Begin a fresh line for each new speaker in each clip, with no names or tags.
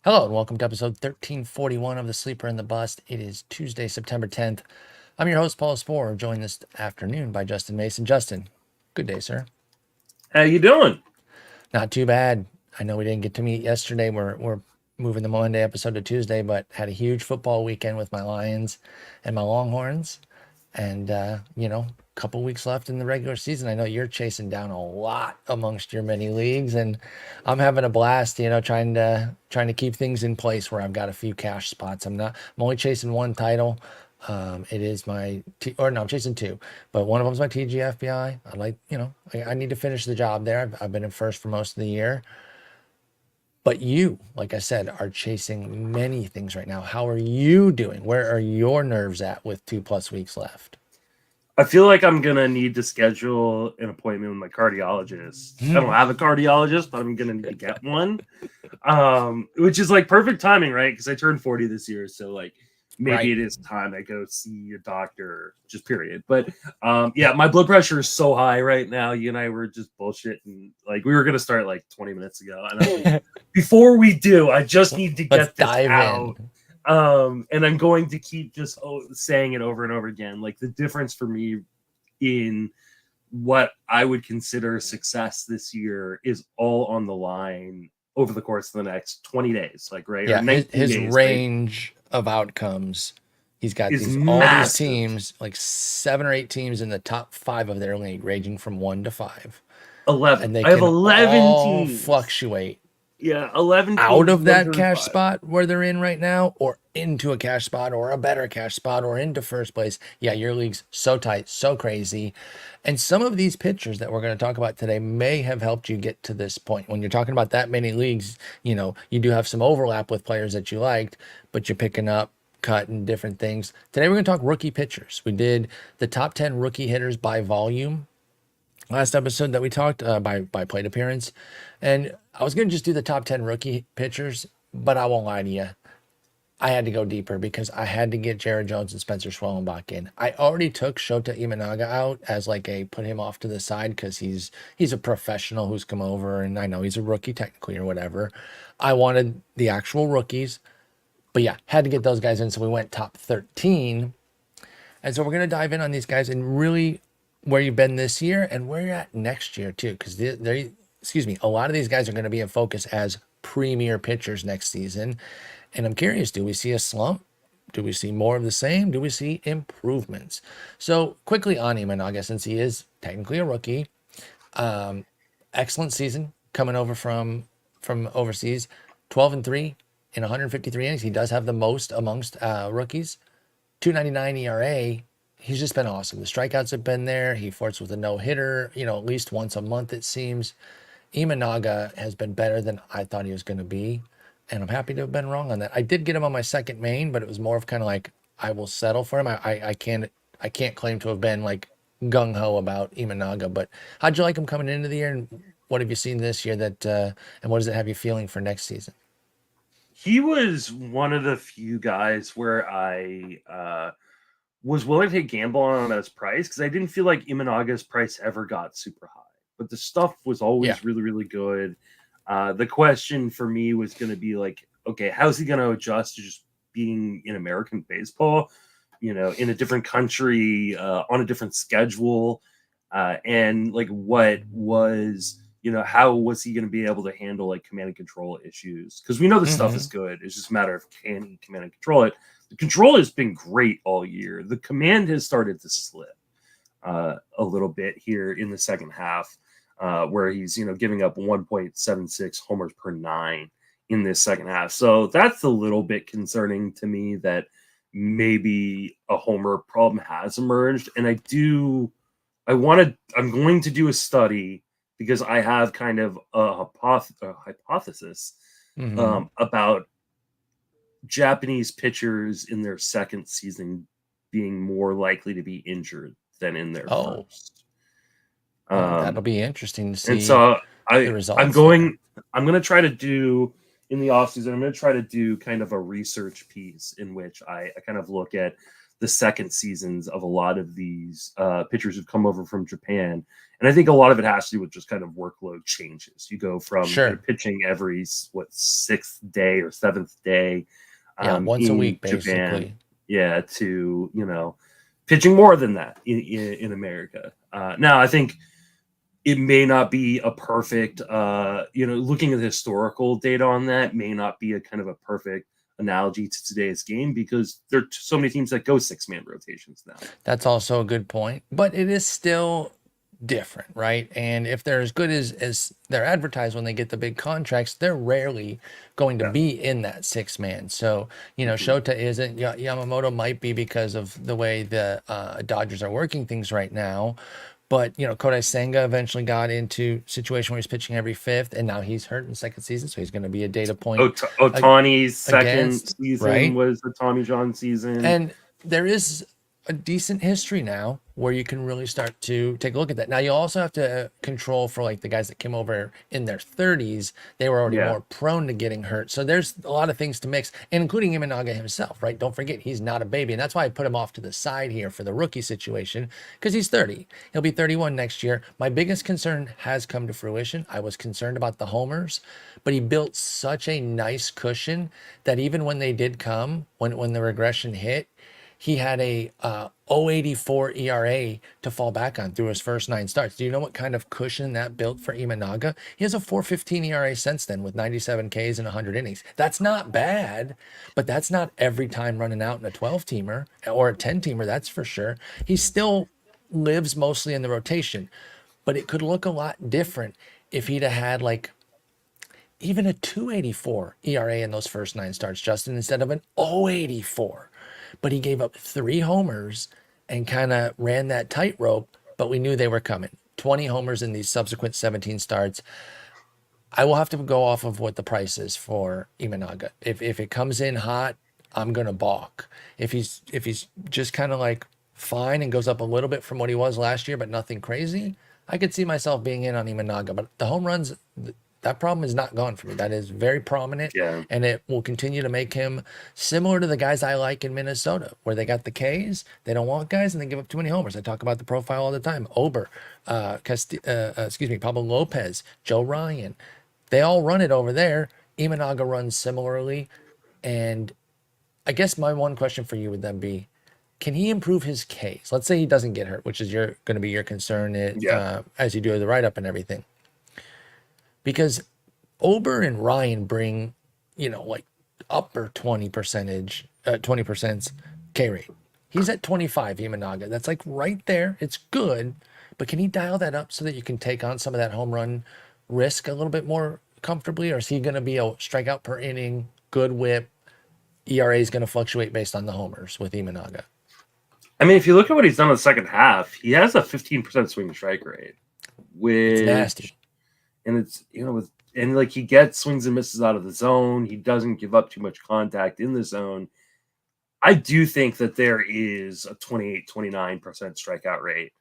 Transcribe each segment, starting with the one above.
Hello and welcome to episode 1341 of The Sleeper and the Bust. It is Tuesday, September 10th. I'm your host, Paul Sporer, joined this afternoon by Justin Mason. Justin, good day, sir.
How you doing?
Not too bad. I know we didn't get to meet yesterday. We're moving the Monday episode to Tuesday, but had a huge football weekend with my Lions and my Longhorns. And, a couple weeks left in the regular season. I know you're chasing down a lot amongst your many leagues, and I'm having a blast, trying to keep things in place where I've got a few cash spots. I'm only chasing one title. It is I'm chasing two, but one of them's my TGFBI. I need to finish the job there. I've been in first for most of the year. But you, like I said, are chasing many things right now. How are you doing? Where are your nerves at with 2+ weeks left?
I feel like I'm gonna need to schedule an appointment with my cardiologist. I don't have a cardiologist, but I'm gonna need to get one. Which is like perfect timing, right? Because I turned 40 this year, so like maybe
Right.
it is time I go see a doctor, just period. But yeah, my blood pressure is so high right now. You and I were just bullshitting. Like we were gonna start like 20 minutes ago, and I was like, before we do, I just need to
Let's
get this
dive
out.
in.
And I'm going to keep just saying it over and over again. Like the difference for me in what I would consider success this year is all on the line over the course of the next 20 days, like right or
Yeah, his
19
his
days, right,
range of outcomes. He's got
is
all these
massive.
teams, like 7 or 8 teams in the top 5 of their league, ranging from 1 to 5,
11.
and they
I have
can
11
all
teams.
fluctuate
Yeah, 11
out
teams,
of
one
that
through
cash
five.
spot where they're in right now, or into a cash spot, or a better cash spot, or into first place. Yeah, your league's so tight, so crazy. And some of these pitchers that we're going to talk about today may have helped you get to this point. When you're talking about that many leagues, you do have some overlap with players that you liked, but you're picking up, cutting different things. Today we're going to talk rookie pitchers. We did the top 10 rookie hitters by volume last episode that we talked by plate appearance, and I was going to just do the top 10 rookie pitchers, but I won't lie to you, I had to go deeper because I had to get Jared Jones and Spencer Schwellenbach in. I already took Shota Imanaga out as like a put him off to the side because he's a professional who's come over, and I know he's a rookie technically or whatever. I wanted the actual rookies, but yeah, had to get those guys in, so we went top 13. And so we're going to dive in on these guys and really where you've been this year and where you're at next year too, because a lot of these guys are going to be in focus as premier pitchers next season. And I'm curious, do we see a slump? Do we see more of the same? Do we see improvements? So quickly on Imanaga, since he is technically a rookie, excellent season coming over from overseas, 12-3 in 153 innings. He does have the most amongst rookies. 2.99 ERA. He's just been awesome. The strikeouts have been there. He flirts with a no hitter, at least once a month, it seems. Imanaga has been better than I thought he was going to be, and I'm happy to have been wrong on that. I did get him on my second main, but it was more of kind of like I will settle for him. I can't claim to have been like gung ho about Imanaga, but how'd you like him coming into the year, and what have you seen this year and what does it have you feeling for next season?
He was one of the few guys where I was willing to gamble on him at his price because I didn't feel like Imanaga's price ever got super high. But the stuff was
Yeah.
always really, really good. The question for me was going to be like, okay, how's he going to adjust to just being in American baseball, in a different country, on a different schedule? And like, how was he going to be able to handle like command and control issues? Because we know the stuff is
Mm-hmm.
good. It's just a matter of can he command and control it. The control has been great all year. The command has started to slip a little bit here in the second half, where he's giving up 1.76 homers per nine in this second half. So that's a little bit concerning to me that maybe a homer problem has emerged. And I'm going to do a study because I have kind of a hypothesis
Mm-hmm.
about Japanese pitchers in their second season being more likely to be injured than in their
Oh,
first.
well, that'll
Um,
be interesting to
and
see
so
the
I'm
results there.
going. I'm going to try to do in the offseason. I'm going to try to do kind of a research piece in which I kind of look at the second seasons of a lot of these pitchers who've come over from Japan. And I think a lot of it has to do with just kind of workload changes. You go from
Sure.
pitching every, sixth day or seventh day
Yeah, once a
in
week,
Japan,
basically.
to, pitching more than that in America. Now, I think it may not be a perfect, looking at the historical data on that may not be a kind of a perfect analogy to today's game because there are so many teams that go 6-man rotations now.
That's also a good point, but it is still different, right? And if they're as good as they're advertised when they get the big contracts, they're rarely going to
Yeah.
be in that 6-man. So, Shota isn't. Yamamoto might be because of the way the Dodgers are working things right now. But, Kodai Senga eventually got into a situation where he's pitching every fifth, and now he's hurt in the second season, so he's going to be a data point
Ohtani's second
against,
season
right?
was the Tommy John season.
And there is a decent history now where you can really start to take a look at that. Now you also have to control for like the guys that came over in their 30s. They were already more prone to getting hurt. So there's a lot of things to mix, and including Imanaga himself, right? Don't forget he's not a baby, and that's why I put him off to the side here for the rookie situation because he's 30. He'll be 31 next year. My biggest concern has come to fruition. I was concerned about the homers, but he built such a nice cushion that even when they did come, when the regression hit, he had a 0.84 ERA to fall back on through his first 9 starts. Do you know what kind of cushion that built for Imanaga? He has a 4.15 ERA since then with 97 Ks and 100 innings. That's not bad, but that's not every time running out in a 12-teamer or a 10-teamer, that's for sure. He still lives mostly in the rotation, but it could look a lot different if he'd have had like even a 2.84 ERA in those first 9 starts, Justin, instead of an 0.84. But he gave up 3 homers and kind of ran that tightrope, but we knew they were coming. 20 homers in these subsequent 17 starts. I will have to go off of what the price is for Imanaga. If it comes in hot, I'm gonna balk. If he's just kind of like fine and goes up a little bit from what he was last year, but nothing crazy, I could see myself being in on Imanaga. But the home runs, that problem is not gone for me. That is very prominent, and it will continue to make him similar to the guys I like in Minnesota, where they got the Ks, they don't want guys, and they give up too many homers. I talk about the profile all the time. Ober, Pablo Lopez, Joe Ryan, they all run it over there. Imanaga runs similarly, and I guess my one question for you would then be, can he improve his Ks? Let's say he doesn't get hurt, which is going to be your concern as you do the write-up and everything. Because Ober and Ryan bring, like upper 20% K rate. He's at 25, Imanaga. That's like right there. It's good, but can he dial that up so that you can take on some of that home run risk a little bit more comfortably? Or is he going to be a strikeout per inning, good whip? ERA is going to fluctuate based on the homers with Imanaga.
I mean, if you look at what he's done in the second half, he has a 15% swing strike rate, which
it's nasty.
And it's, like he gets swings and misses out of the zone. He doesn't give up too much contact in the zone. I do think that there is a 28, 29% strikeout rate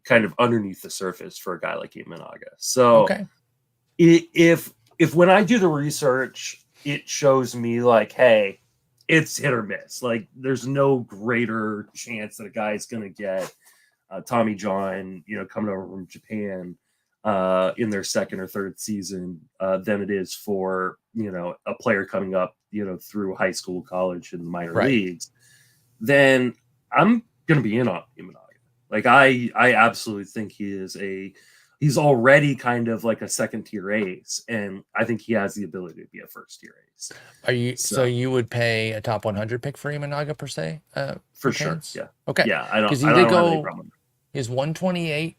kind of underneath the surface for a guy like Imanaga. So if when I do the research, it shows me like, hey, it's hit or miss. Like there's no greater chance that a guy is going to get Tommy John, coming over from Japan in their second or third season than it is for, a player coming up, through high school, college, and the minor leagues, then I'm going to be in on Imanaga. Like I absolutely think he's already kind of like a second tier ace. And I think he has the ability to be a first tier ace.
So you would pay a top 100 pick for Imanaga per se?
For sure. Yeah.
Okay.
Yeah. I don't
have any problem. He's 128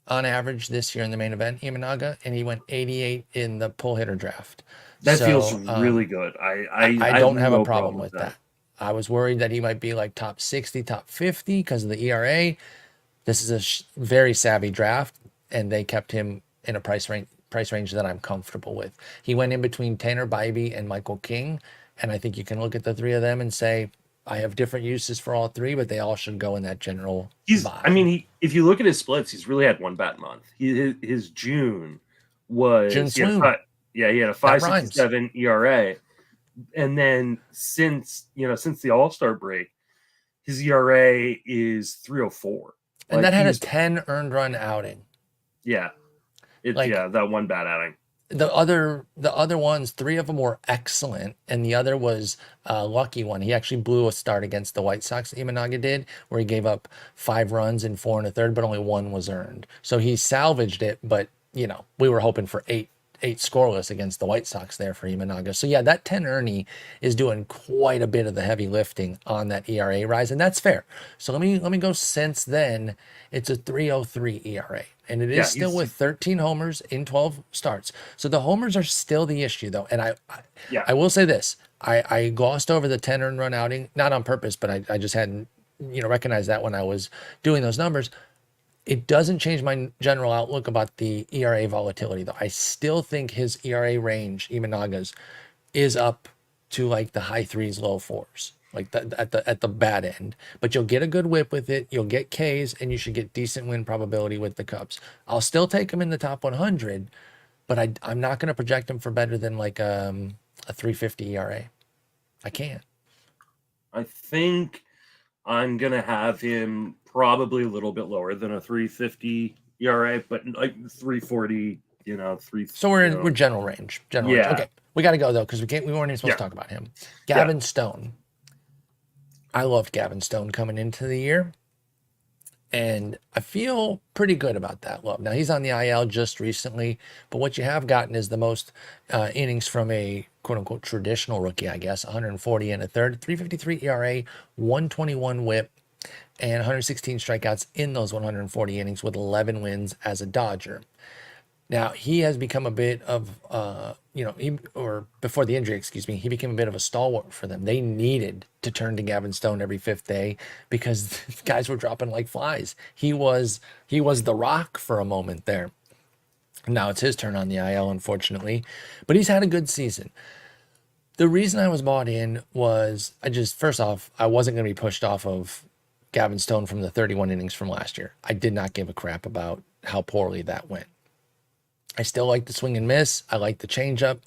on average this year in the main event, Imanaga, and he went 88 in the pull hitter draft.
That feels really good. I
don't have a problem with that. I was worried that he might be like top 60, top 50 because of the ERA. This is a very savvy draft, and they kept him in a price range that I'm comfortable with. He went in between Tanner Bybee and Michael King, and I think you can look at the 3 of them and say, I have different uses for all 3, but they all should go in that general vibe.
If you look at his splits, he's really had one bad month. His June was he had a 5.67 ERA, and then since the All-Star break, his ERA is 3.04.
And that had a 10 earned run outing.
Yeah.
Like,
that one bad outing.
the other ones, 3 of them were excellent, and the other was a lucky one. He actually blew a start against the White Sox, Imanaga did, where he gave up 5 runs in 4 1/3, but only 1 was earned. So he salvaged it, but we were hoping for eight scoreless against the White Sox there for Imanaga. So yeah, that 10 Ernie is doing quite a bit of the heavy lifting on that ERA rise, and that's fair. So let me go. Since then, it's a 3.03 ERA, and it is still with 13 homers in 12 starts. So the homers are still the issue, though. And I will say this: I glossed over the 10 earned run outing, not on purpose, but I just hadn't recognized that when I was doing those numbers. It doesn't change my general outlook about the ERA volatility, though. I still think his ERA range, Imanaga's, is up to like the high 3s, low 4s, like at the bad end. But you'll get a good whip with it. You'll get Ks, and you should get decent win probability with the Cubs. I'll still take him in the top 100, but I'm not going to project him for better than like a 3.50 ERA. I can't.
I think I'm going to have him probably a little bit lower than a 3.50 ERA, but like 3.40, 3.
So we're general range. Range. Okay, we got to go though because we weren't even supposed to talk about him. Gavin Stone. I loved Gavin Stone coming into the year, and I feel pretty good about that love. Now he's on the IL just recently, but what you have gotten is the most innings from a quote unquote traditional rookie, I guess. 140 1/3, 3.53 ERA, 121 WHIP, and 116 strikeouts in those 140 innings with 11 wins as a Dodger. Now, he has become a bit of, before the injury, he became a bit of a stalwart for them. They needed to turn to Gavin Stone every 5th day because guys were dropping like flies. He was the rock for a moment there. Now it's his turn on the IL, unfortunately, but he's had a good season. The reason I was bought in was first off, I wasn't going to be pushed off of Gavin Stone from the 31 innings from last year. I did not give a crap about how poorly that went. I still like the swing and miss. I like the changeup.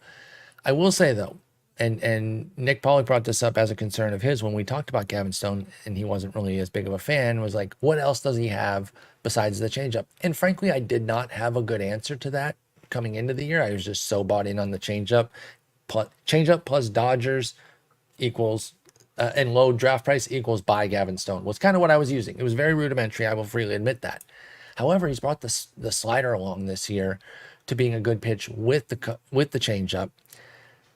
I will say though, and Nick Pauly brought this up as a concern of his when we talked about Gavin Stone, and he wasn't really as big of a fan, was like, what else does he have besides the changeup? And frankly, I did not have a good answer to that coming into the year. I was just so bought in on the changeup. Changeup plus Dodgers equals and low draft price equals buy Gavin Stone was kind of what I was using. It was very rudimentary. I will freely admit that. However, he's brought the slider along this year to being a good pitch with the changeup.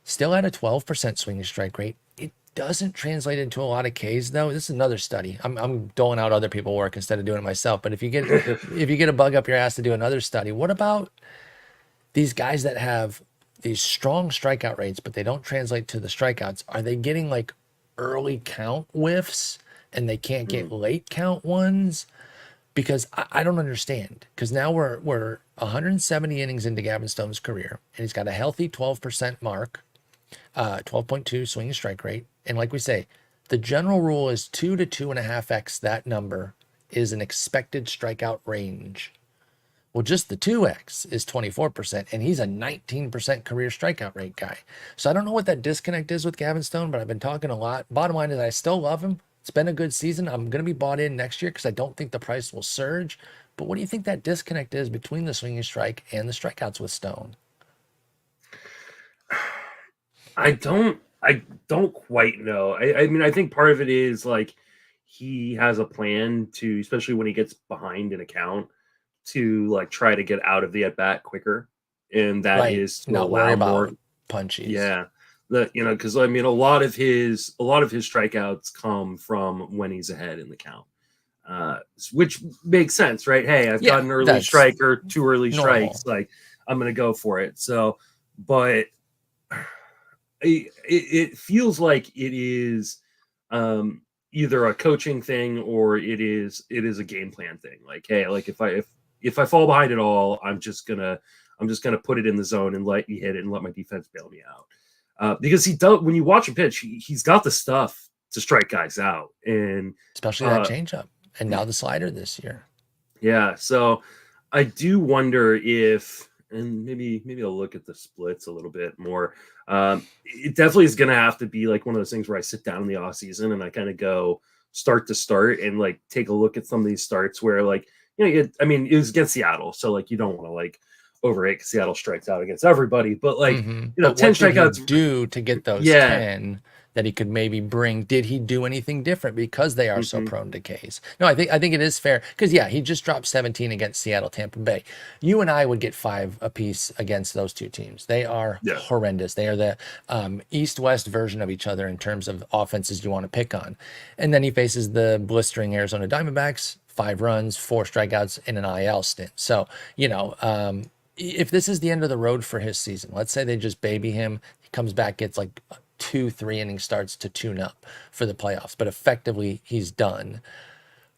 Still at a 12% swing and strike rate. It doesn't translate into a lot of Ks though. This is another study. I'm doling out other people's work instead of doing it myself. But if you get a bug up your ass to do another study, what about these guys that have these strong strikeout rates, but they don't translate to the strikeouts? Are they getting like early count whiffs and they can't get late count ones? Because I don't understand. Because now we're 170 innings into Gavin Stone's career, and he's got a healthy 12% mark, 12.2 swing and strike rate. And like we say, the general rule is 2 to 2.5x that number is an expected strikeout range. Well, just the 2x is 24%, and he's a 19% career strikeout rate guy. So I don't know what that disconnect is with Gavin Stone, but I've been talking a lot. Bottom line is I still love him. It's been a good season. I'm going to be bought in next year because I don't think the price will surge. But what do you think that disconnect is between the swinging strike and the strikeouts with Stone?
I don't quite know. I mean, I think part of it is like he has a plan to, especially when he gets behind an account, to like try to get out of the at bat quicker, and that is to
not worry about punchies.
Yeah, because I mean, a lot of his strikeouts come from when he's ahead in the count, which makes sense, right? Hey, I've got an early strike or 2 early strikes, like I'm gonna go for it. So, but it feels like it is either a coaching thing or it is a game plan thing. Like, hey, like if I fall behind at all, I'm just gonna put it in the zone and let you hit it and let my defense bail me out. Because he does, when you watch a pitch, he's got the stuff to strike guys out, and
especially that changeup, and now the slider this year.
Yeah, so I do wonder if, and maybe I'll look at the splits a little bit more. It definitely is going to have to be like one of those things where I sit down in the off season and I kind of go, start to start and like take a look at some of these starts where like, I mean, it was against Seattle, so like you don't want to like overrate because Seattle strikes out against everybody, but like,
But
10
what did he
strikeouts.
do to get those
Yeah.
10 that he could maybe bring? Did he do anything different because they are so
Mhm.
prone to Ks? No, I think it is fair because yeah, he just dropped 17 against Seattle, Tampa Bay. You and I would get 5 apiece against those two teams. They are
Yeah.
horrendous. They are the East-West version of each other in terms of offenses you want to pick on. And then he faces the blistering Arizona Diamondbacks, 5 runs, 4 strikeouts in an IL stint. So, if this is the end of the road for his season, let's say they just baby him, he comes back, gets like 2-3 inning starts to tune up for the playoffs, but effectively he's done.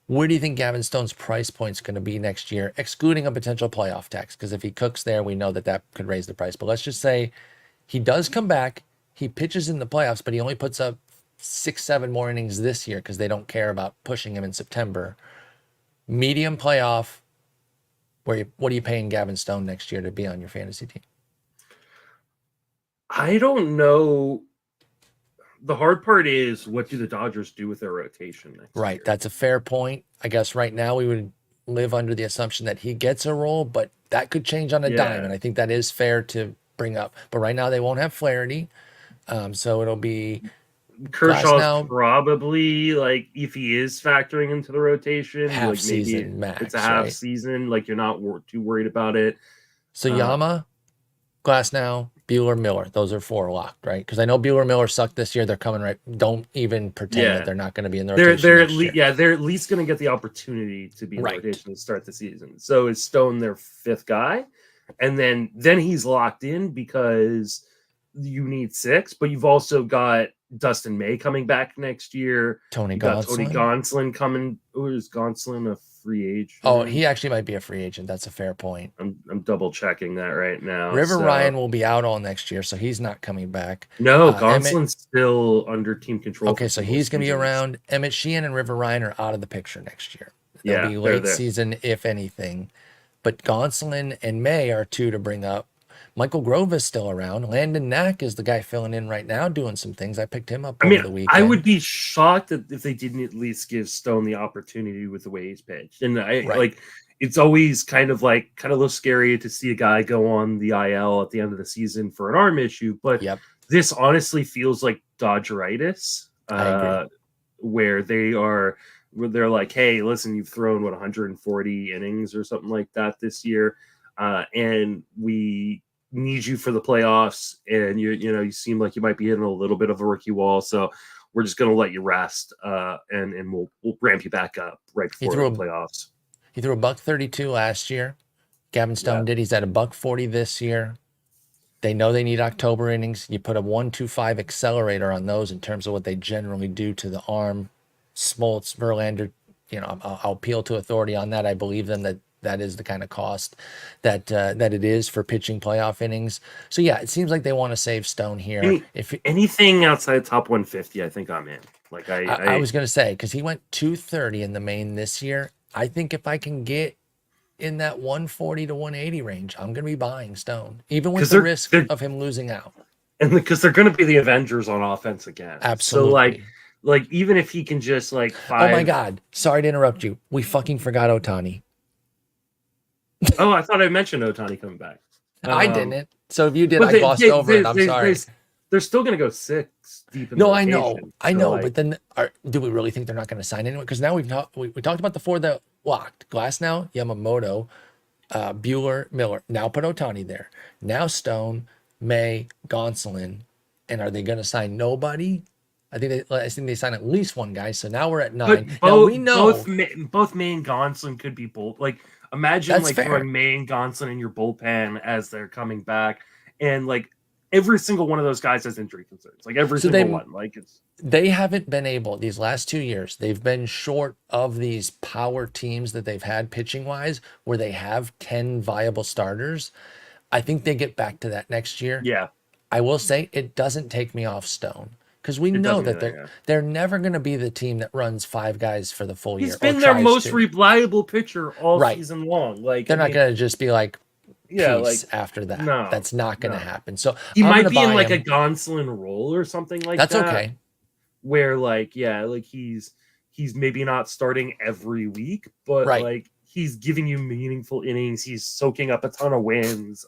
Where do you think Gavin Stone's price point is going to be next year, excluding a potential playoff tax? Because if he cooks there, we know that could raise the price. But let's just say he does come back, he pitches in the playoffs, but he only puts up 6-7 more innings this year because they don't care about pushing him in September. Medium playoff. What are you paying Gavin Stone next year to be on your fantasy team?
I don't know. The hard part is, what do the Dodgers do with their rotation next
Right.
year?
That's a fair point. I guess right now we would live under the assumption that he gets a role, but that could change on a dime. And I think that is fair to bring up. But right now they won't have Flaherty. So it'll be
Kershaw's probably, like, if he is factoring into the rotation,
half
like maybe
season max,
it's a half
right?
season. Like, you're not too worried about it.
So Yama, Glasnow, Buehler, Miller. Those are 4 locked, right? Because I know Buehler, Miller sucked this year. They're coming right. Don't even pretend that they're not going to be in the rotation.
They're at least going to get the opportunity to be in the rotation to start the season. So is Stone their 5th guy? And then he's locked in because you need 6, but you've also got Dustin May coming back next year.
Tony Gonsolin
coming. Is Gonsolin a free agent?
Oh, he actually might be a free agent. That's a fair point.
I'm double checking that right now.
Ryan will be out all next year, so he's not coming back.
No, Gonsolin's still under team control.
Okay, so he's going to be around. Emmett Sheehan and River Ryan are out of the picture next year. They'll be late season, if anything. But Gonsolin and May are 2 to bring up. Michael Grove is still around. Landon Knack is the guy filling in right now, doing some things. I picked him up over the weekend.
I would be shocked if they didn't at least give Stone the opportunity with the way he's pitched. And it's always kind of a little scary to see a guy go on the IL at the end of the season for an arm issue. But this honestly feels like Dodgeritis, where they're like, hey, listen, you've thrown 140 innings or something like that this year, and we need you for the playoffs, and you seem like you might be hitting a little bit of a rookie wall, so we're just going to let you rest, and we'll ramp you back up right before the playoffs.
He threw $132 last year. Gavin Stone did. He's at $140 this year. They know they need October innings. You put a 1.25 accelerator on those in terms of what they generally do to the arm. Smoltz, Verlander, I'll appeal to authority on that. I believe them that is the kind of cost that it is for pitching playoff innings. So yeah, it seems like they want to save Stone here.
If anything outside top 150, I think I'm in. Like
I was going to say, because he went 230 in the main this year. I think if I can get in that 140 to 180 range, I'm going to be buying Stone, even with the risk of him losing out.
And because they're going to be the Avengers on offense again.
Absolutely.
So like even if he can just Oh
my God. Sorry to interrupt you. We fucking forgot Ohtani.
Oh, I thought I mentioned Ohtani coming back.
I didn't. So if you did, I glossed over it. I'm sorry.
They're still going to go 6 deep in
the
rotation.
I know. But then do we really think they're not going to sign anyone? Because now we talked about the 4 that locked. Glasnow, Yamamoto, Buehler, Miller. Now put Ohtani there. Now Stone, May, Gonsolin. And are they going to sign nobody? I think they sign at least one guy. So now we're at 9. Now we know
both May and Gonsolin could be both. Imagine throwing May and Gonsolin in your bullpen as they're coming back, and every single one of those guys has injury concerns. Every single one.
They haven't been able these last 2 years. They've been short of these power teams that they've had pitching wise, where they have 10 viable starters. I think they get back to that next year.
Yeah,
I will say it doesn't take me off Stone. Because we know that they're never going to be the team that runs 5 guys for the full year.
He's been their most reliable pitcher all season long.
They're not going to just be peace after that. No, that's not going to happen. So
he might be in a Gonsolin role or something like that.
That's okay.
Where he's he's maybe not starting every week, but
Right.
like he's giving you meaningful innings. He's soaking up a ton of wins.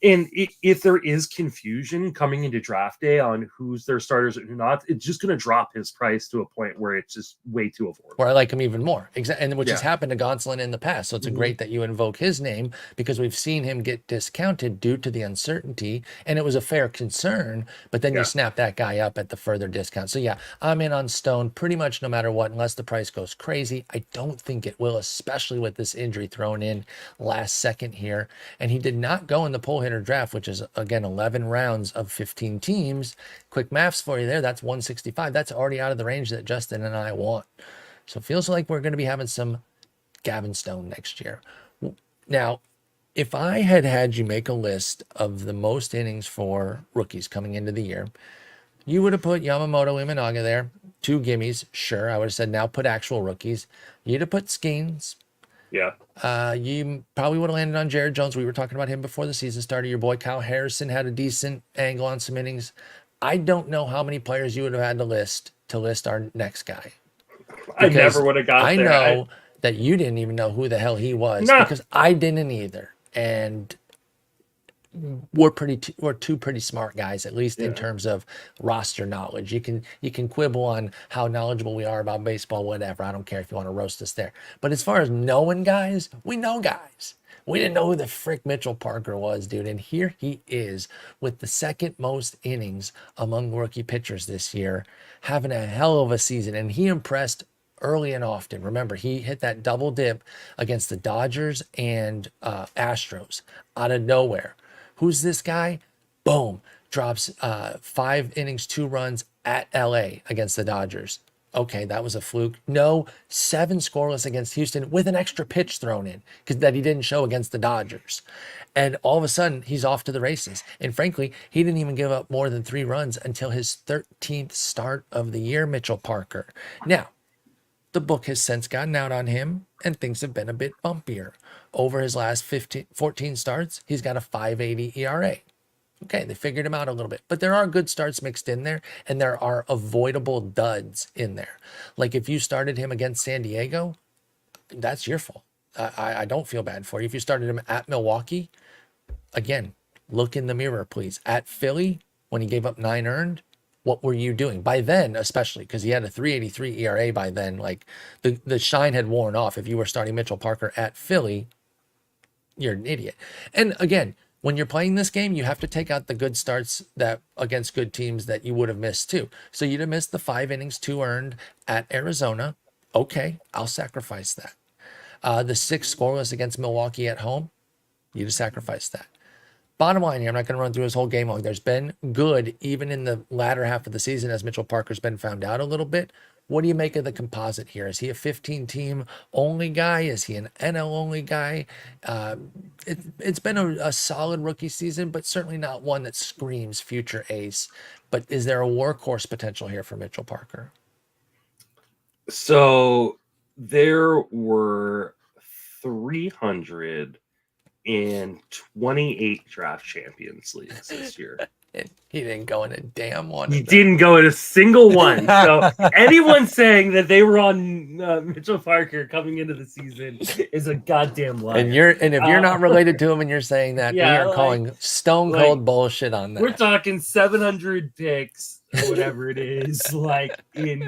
And if there is confusion coming into draft day on who's their starters and who not, it's just going to drop his price to a point where it's just way too affordable.
Where I like him even more. And which has
Yeah.
happened to Gonsolin in the past. So it's great that you invoke his name, because we've seen him get discounted due to the uncertainty. And it was a fair concern, but then you snap that guy up at the further discount. So yeah, I'm in on Stone pretty much no matter what, unless the price goes crazy. I don't think it will, especially with this injury thrown in last second here. And he did not go in the pull hitter draft, which is again 11 rounds of 15 teams. Quick maths for you there. That's 165. That's already out of the range that Justin and I want. So it feels like we're going to be having some Gavin Stone next year. Now, if I had you make a list of the most innings for rookies coming into the year, you would have put Yamamoto, Imanaga there. 2 gimmies, sure. I would have said now put actual rookies. You'd have put Skenes.
Yeah.
You probably would have landed on Jared Jones. We were talking about him before the season started. Your boy Kyle Harrison had a decent angle on some innings. I don't know how many players you would have had to list our next guy.
I never would have got
I
there.
know that you didn't even know who the hell he was, because I didn't either. And we're two pretty smart guys, at least in terms of roster knowledge. You can quibble on how knowledgeable we are about baseball, whatever. I don't care if you want to roast us there. But as far as knowing guys, we know guys. We didn't know who the frick Mitchell Parker was, dude. And here he is with the second most innings among rookie pitchers this year, having a hell of a season. And he impressed early and often. Remember, he hit that double dip against the Dodgers and Astros out of nowhere. Who's this guy? Boom. Drops 5 innings, 2 runs at LA against the Dodgers. Okay, that was a fluke. No, 7 scoreless against Houston with an extra pitch thrown in because that he didn't show against the Dodgers. And all of a sudden, he's off to the races. And frankly, he didn't even give up more than 3 runs until his 13th start of the year, Mitchell Parker. Now, the book has since gotten out on him, and things have been a bit bumpier. Over his last 14 starts, he's got a 5.80 ERA. Okay, they figured him out a little bit. But there are good starts mixed in there, and there are avoidable duds in there. Like if you started him against San Diego, that's your fault. I don't feel bad for you. If you started him at Milwaukee, again, look in the mirror, please. At Philly, when he gave up 9 earned, what were you doing? By then, especially, because he had a 3.83 ERA by then, like the shine had worn off. If you were starting Mitchell Parker at Philly, you're an idiot. And again, when you're playing this game, you have to take out the good starts that against good teams that you would have missed too. So you'd have missed the 5 innings, 2 earned at Arizona. Okay, I'll sacrifice that. The 6 scoreless against Milwaukee at home, you'd have sacrificed that. Bottom line here, I'm not going to run through his whole game log. There's been good even in the latter half of the season as Mitchell Parker's been found out a little bit. What do you make of the composite here? Is he a 15-team only guy? Is he an NL only guy? It's been a solid rookie season, but certainly not one that screams future ace. But is there a workhorse potential here for Mitchell Parker?
So there were 328 draft champions leagues this year.
He didn't go in a damn one.
He didn't go in a single one. So anyone saying that they were on Mitchell Parker coming into the season is a goddamn lie.
And if you're not related to him and you're saying that, we are calling stone cold bullshit on that.
We're talking 700 picks or whatever it is, like in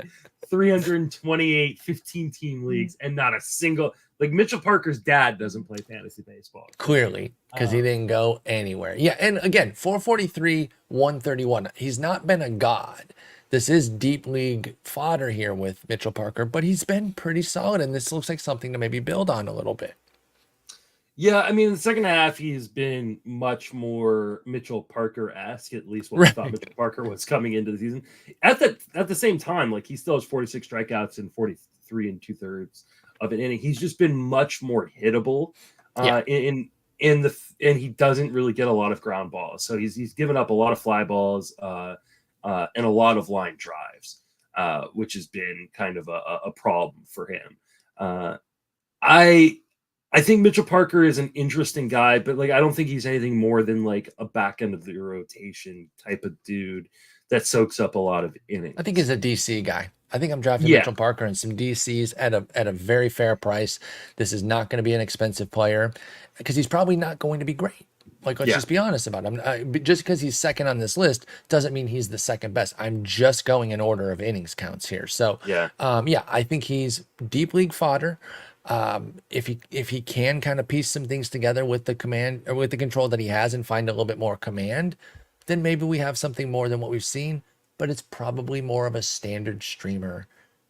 328 15-team leagues, and not a single. Like Mitchell Parker's dad doesn't play fantasy baseball.
Clearly, because he didn't go anywhere. Yeah, and again, 443, 131. He's not been a god. This is deep league fodder here with Mitchell Parker, but he's been pretty solid, and this looks like something to maybe build on a little bit.
Yeah, I mean, the second half, he's been much more Mitchell Parker-esque, at least what we thought Mitchell Parker was coming into the season. At the same time, like he still has 46 strikeouts and 43 2/3 of an inning. He's just been much more hittable and he doesn't really get a lot of ground balls. So he's given up a lot of fly balls and a lot of line drives, which has been kind of a problem for him. I I think Mitchell Parker is an interesting guy, but like I don't think he's anything more than like a back end of the rotation type of dude that soaks up a lot of innings.
I think he's a DC guy. I think I'm drafting
Yeah.
Mitchell Parker and some DCs at a very fair price. This is not going to be an expensive player because he's probably not going to be great. Like, let's
Yeah.
just be honest about him. Just because he's second on this list doesn't mean he's the second best. I'm just going in order of innings counts here. So,
Yeah.
yeah, I think he's deep league fodder. If he can kind of piece some things together with the command or with the control that he has and find a little bit more command, then maybe we have something more than what we've seen. But it's probably more of a standard streamer,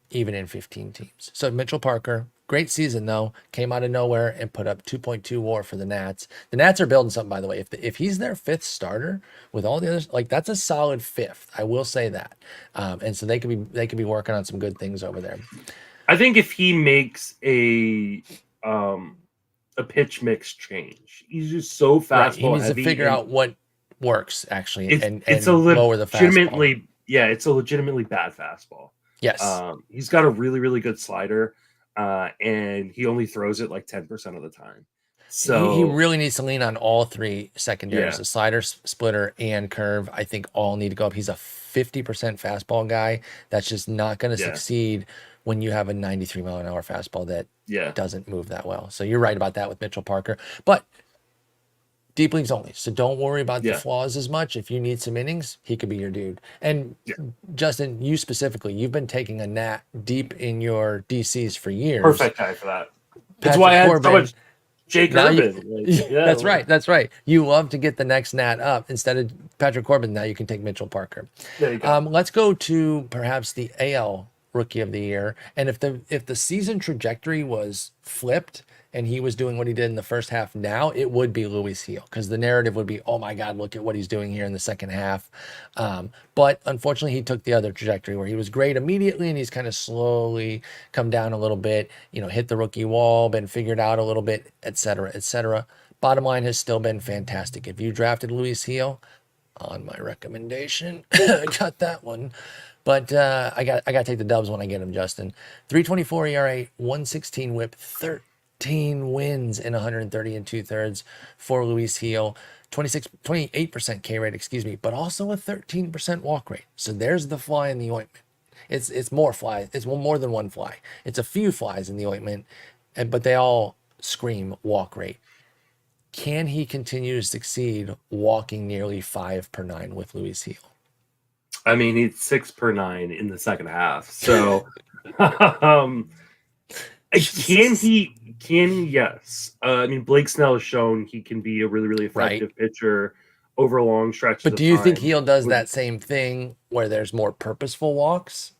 even in 15 teams. So Mitchell Parker, great season though, came out of nowhere and put up 2.2 WAR for the Nats. The Nats are building something, by the way. If he's their fifth starter with all the others, like that's a solid fifth. I will say that, and so they could be working on some good things over there.
I think if he makes a pitch mix change, he's just so fastball
Right. He needs
heavy.
to figure out what works actually, and
it's a
lower the
legitimately,
fastball.
yeah, it's a legitimately bad fastball.
Yes.
He's got a really, really good slider, and he only throws it like 10% of the time. So
he really needs to lean on all three secondaries,
Yeah.
the slider, splitter, and curve. I think all need to go up. He's a 50% fastball guy. That's just not going to
Yeah.
succeed when you have a 93-mile-an-hour fastball that
yeah,
doesn't move that well. So you're right about that with Mitchell Parker. But deep leagues only. So don't worry about the
Yeah.
flaws as much. If you need some innings, he could be your dude. And Justin, you specifically, you've been taking a Nat deep in your DCs for years.
perfect guy for that. That's
Patrick
why I had
Corbin,
so much Jake
now you-
Urban. Yeah,
that's right. That's right. You love to get the next Nat up instead of Patrick Corbin. Now you can take Mitchell Parker.
There you go.
Let's go to perhaps the AL Rookie of the Year. And if the season trajectory was flipped and he was doing what he did in the first half now, it would be Luis Gil because the narrative would be, oh my God, look at what he's doing here in the second half. But unfortunately, he took the other trajectory where he was great immediately and he's kind of slowly come down a little bit, hit the rookie wall, been figured out a little bit, et cetera, et cetera. Bottom line has still been fantastic. If you drafted Luis Gil, on my recommendation, I got that one. But I got to take the dubs when I get them, Justin. 3.24 ERA, 1.16 WHIP, 13 wins in 130 and 2/3 for Luis Gil. 28% K rate, excuse me, but also a 13% walk rate. So there's the fly in the ointment. It's more flies. It's more than one fly. It's a few flies in the ointment, but they all scream walk rate. Can he continue to succeed walking nearly 5/9 with Luis Gil?
I mean, he's 6/9 in the second half. So, can he? Yes. I mean, Blake Snell has shown he can be a really, really effective pitcher over long stretches.
But do you think Gil does that same thing where there's more purposeful walks?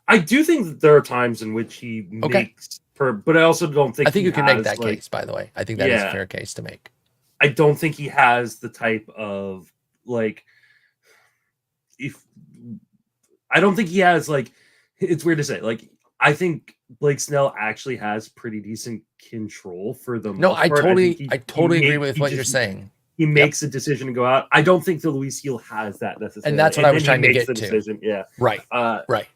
I do think that there are times in which he makes but I also don't think.
I think you can make that case. By the way, I think that is a fair case to make.
I don't think he has the type of I don't think he has it's weird to say. I think Blake Snell actually has pretty decent control for the most part.
I totally agree with what you're saying.
He makes a decision to go out. I don't think the Luis Gil has that necessarily.
And that's what I was trying to get to.
Decision. Yeah.
Right. Right.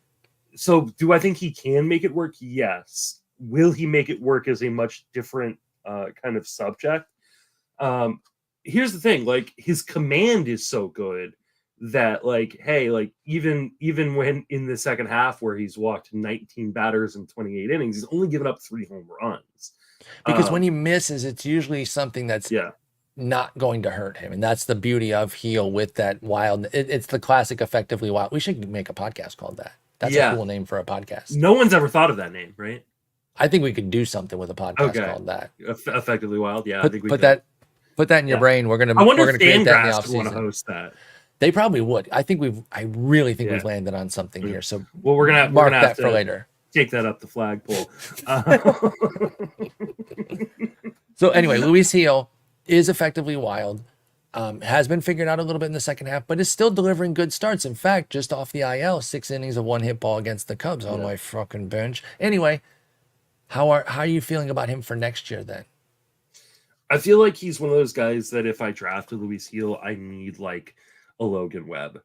So do I think he can make it work? Yes. Will he make it work as a much different kind of subject? Here's the thing, his command is so good that even when in the second half where he's walked 19 batters in 28 innings, he's only given up 3 home runs.
Because when he misses, it's usually something that's not going to hurt him. And that's the beauty of Gil with that wild. It's the classic effectively wild. We should make a podcast called that. That's a cool name for a podcast.
No one's ever thought of that name, right?
I think we could do something with a podcast called that.
Effectively Wild. Yeah,
I think we put that in your brain. We're gonna.
I wonder
if
create that in the offseason. Want to host that?
They probably would. I really think we've landed on something here. So
we're gonna
mark
that
for later.
Take that up the flagpole.
So anyway, Luis Gil is effectively wild. Has been figured out a little bit in the second half, but is still delivering good starts. In fact, just off the IL, 6 innings of 1 hit ball against the Cubs on my fucking bench. Anyway, how are you feeling about him for next year then?
I feel like he's one of those guys that if I drafted Luis Gil, I need a Logan Webb.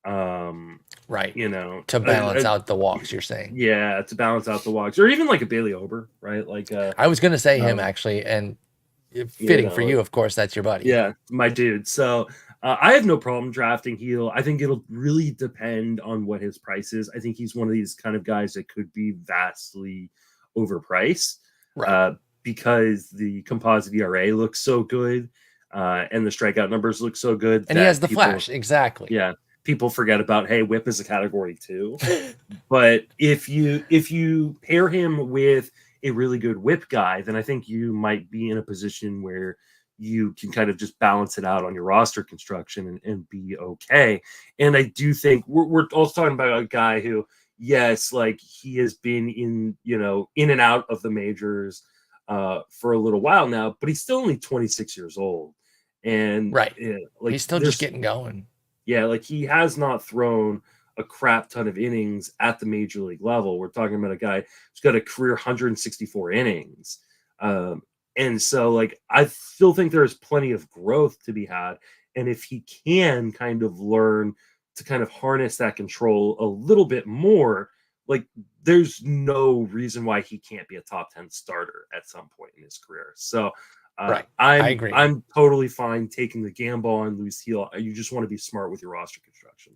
Right.
You know,
To balance out the walks, you're saying.
yeah, to balance out the walks, or even like a Bailey Ober, right? Like,
I was going to say him
um,
actually, and
you
fitting for
know,
you, of course, that's your buddy.
yeah, my dude. So I have no problem drafting Heel. I think it'll really depend on what his price is. I think he's one of these kind of guys that could be vastly overpriced
Right.
uh, because the composite ERA looks so good and the strikeout numbers look so good
And he has
that
the
people,
flash. Exactly.
yeah, people forget about, hey, whip is a category too. But if you pair him with a really good whip guy, then I think you might be in a position where you can kind of just balance it out on your roster construction and be okay. And I do think we're also talking about a guy who, yes, like he has been in and out of the majors for a little while now, but he's still only 26 years old. And
Right.
like
He's still just
there's
getting going.
yeah, like he has not thrown a crap ton of innings at the major league level. We're talking about a guy who's got a career 164 innings. Um, and so, like, I still think there's plenty of growth to be had. And if he can kind of learn to kind of harness that control a little bit more, like, there's no reason why he can't be a top 10 starter at some point in his career. So,
Right. I
I'm
agree.
I'm totally fine taking the gamble on Luis Heel. You just want to be smart with your roster construction.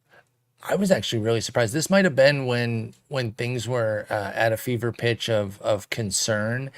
I was actually really surprised. This might have been when things were at a fever pitch of concern.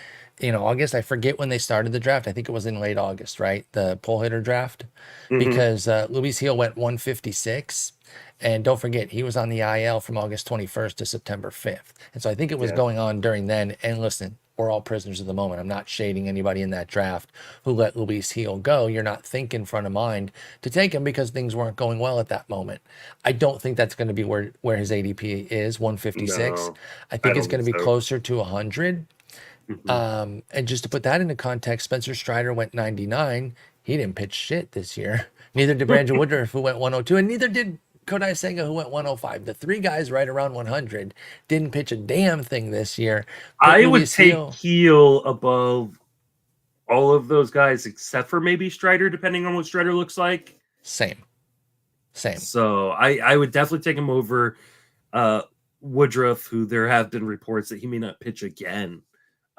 August. I forget when they started the draft. I think it was in late August, right? The pull hitter draft,
Hmm.
because Luis Heel went 156, and don't forget he was on the IL from August 21st to September 5th, and so I think it was
Yeah,
going on during then. And listen, we're all prisoners of the moment. I'm not shading anybody in that draft who let Luis Heel go. You're not thinking front of mind to take him because things weren't going well at that moment. I don't think that's going to be where his ADP is, 156.
no,
I
I
think it's
don't
going
think
to be
so.
closer to 100.
Hmm.
And just to put that into context, Spencer Strider went 99. He didn't pitch shit this year. Neither did Brandon Woodruff, who went 102, and neither did Kodai Senga, who went 105. The three guys right around 100 didn't pitch a damn thing this year. Put
I would
Luis
take
Heel,
Heel above all of those guys except for maybe Strider, depending on what Strider looks like.
same, same.
So I would definitely take him over uh, Woodruff, who there have been reports that he may not pitch again.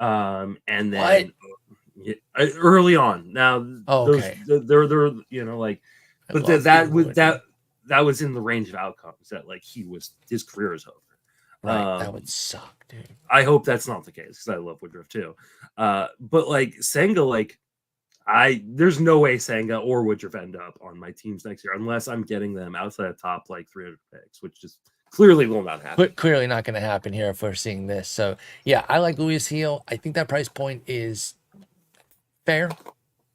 And
What?
then early on, now
Oh,
those
okay.
they're like,
I
but
love
that
you,
was
Woodruff.
that was in the range of outcomes that like his career is over.
Right. That would
Um,
suck, dude.
I hope that's not the case because I love Woodruff too. But like Senga, like there's no way Senga or Woodruff end up on my teams next year unless I'm getting them outside the top like 300 picks, which just clearly will not happen.
But clearly not going to happen here if we're seeing this. So, yeah, I like Luis Heel. I think that price point is fair.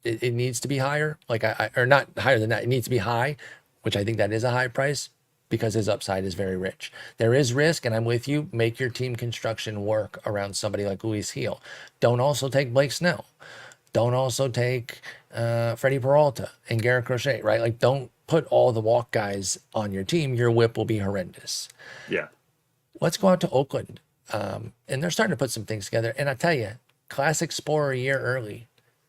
It needs to be higher, like or not higher than that. It needs to be high, which I think that is a high price because his upside is very rich. There is risk, and I'm with you. Make your team construction work around somebody like Luis Heel. Don't also take Blake Snell. Don't also take Freddie Peralta and Garrett Crochet, right? Like, don't put all the walk guys on your team. Your whip will be horrendous.
Yeah.
Let's go out to Oakland. And they're starting to put some things together. And I tell you, classic Sporer a year early.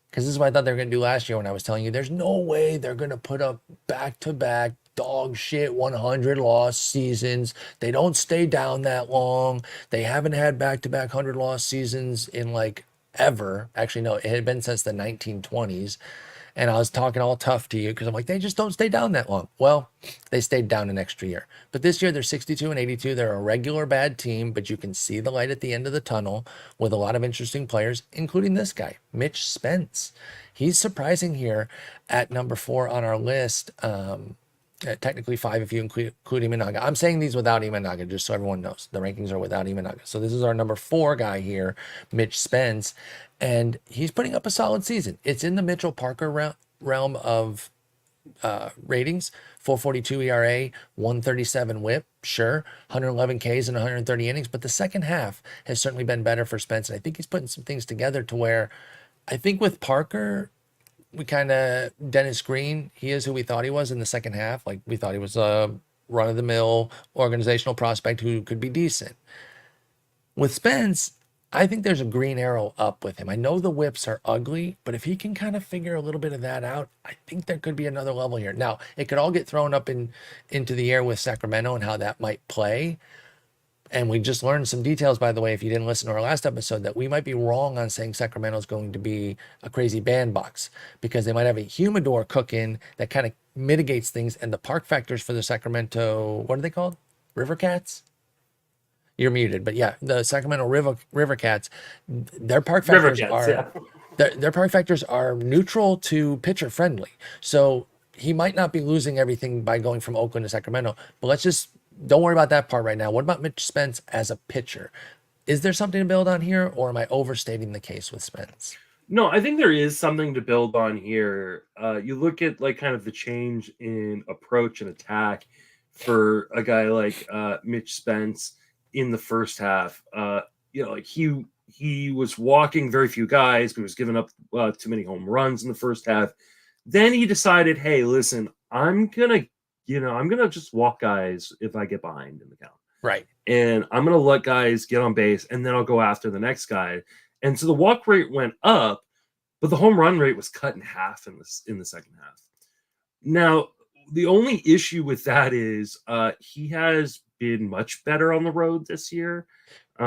Because this is what I thought they were going to do last year when I was telling you there's no way they're going to put up back to back dog shit 100 loss seasons. They don't stay down that long. They haven't had back to back 100 loss seasons in like ever. Actually, no, it had been since the 1920s. And I was talking all tough to you because I'm like, they just don't stay down that long. Well, they stayed down an extra year. But this year they're 62 and 82. They're a regular bad team, but you can see the light at the end of the tunnel with a lot of interesting players, including this guy, Mitch Spence. He's surprising here at number 4 on our list. Technically 5 if you include Imanaga. I'm saying these without Imanaga, just so everyone knows. The rankings are without Imanaga. So this is our number 4 guy here, Mitch Spence, and he's putting up a solid season. It's in the Mitchell Parker realm of ratings. 442 ERA, 137 WHIP, sure, 111 Ks and 130 innings, but the second half has certainly been better for Spence, and I think he's putting some things together to where I think with Parker we kind of Dennis Green, he is who we thought he was in the second half. Like we thought he was a run of the mill organizational prospect who could be decent. With Spence, I think there's a green arrow up with him. I know the whips are ugly, but if he can kind of figure a little bit of that out, I think there could be another level here. Now, it could all get thrown up into the air with Sacramento and how that might play. And we just learned some details, by the way, if you didn't listen to our last episode, that we might be wrong on saying Sacramento is going to be a crazy bandbox because they might have a humidor cook-in that kind of mitigates things. And the park factors for the Sacramento, what are they called? River Cats? You're muted, but yeah, the Sacramento River Cats, their park
River
factors
Cats,
are
yeah.
their park factors are neutral to pitcher friendly. So he might not be losing everything by going from Oakland to Sacramento, but let's just don't worry about that part right now. What about Mitch Spence as a pitcher? Is there something to build on here, or am I overstating the case with Spence?
No, I think there is something to build on here. You look at like kind of the change in approach and attack for a guy like Mitch Spence in the first half. Like he was walking very few guys, but he was giving up too many home runs in the first half. Then he decided, hey, listen, I'm gonna just walk guys if I get behind in the count.
Right.
And I'm going to let guys get on base, and then I'll go after the next guy. And so the walk rate went up, but the home run rate was cut in half in the second half. Now, the only issue with that is he has been much better on the road this year.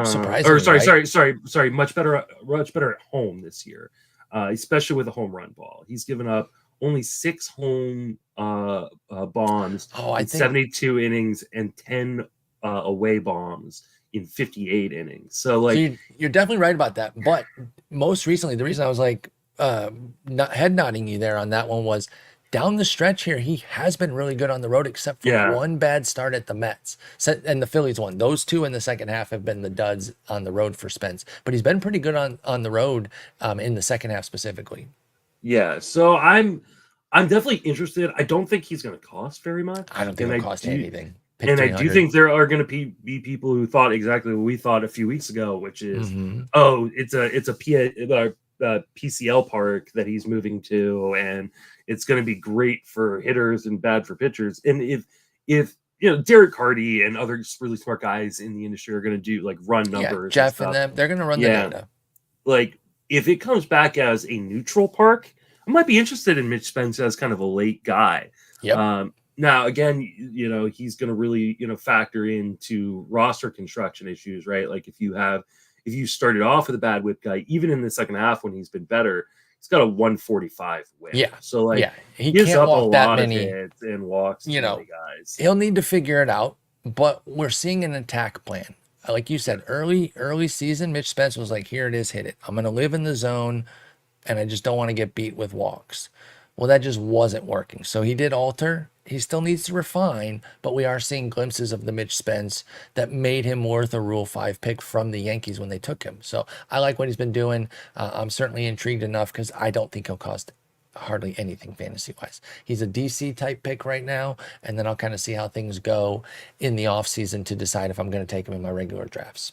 Surprisingly,
sorry, much better at home this year, especially with a home run ball. He's given up only 6 home bombs in 72 innings and 10 away bombs in 58 innings. So
you're definitely right about that. But most recently, the reason I was like head nodding you there on that one was down the stretch here, he has been really good on the road, except for one bad start at the Mets and the Phillies one. Those two in the second half have been the duds on the road for Spence, but he's been pretty good on the road in the second half specifically.
Yeah, so I'm definitely interested. I don't think he's going to cost very much.
I don't think it'll cost anything.
And I do think there are going to be people who thought exactly what we thought a few weeks ago, which is, it's a PCL park that he's moving to, and it's going to be great for hitters and bad for pitchers. And if Derek Hardy and other really smart guys in the industry are going to do like run numbers,
Jeff and them, they're going to run the data.
Like if it comes back as a neutral park, I might be interested in Mitch Spence as kind of a late guy.
Yep.
Now, again, he's going to really, factor into roster construction issues, right? Like if you started off with a bad whip guy, even in the second half when he's been better, he's got a 145 whip.
Yeah.
So
he gives up a lot
of hits and walks many guys.
He'll need to figure it out, but we're seeing an attack plan. Like you said, early season, Mitch Spence was like, here it is, hit it. I'm going to live in the zone, and I just don't want to get beat with walks. Well, that just wasn't working. So he did alter. He still needs to refine, but we are seeing glimpses of the Mitch Spence that made him worth a Rule 5 pick from the Yankees when they took him. So I like what he's been doing. I'm certainly intrigued enough because I don't think he'll cost hardly anything fantasy-wise. He's a DC type pick right now, and then I'll kind of see how things go in the offseason to decide if I'm going to take him in my regular drafts.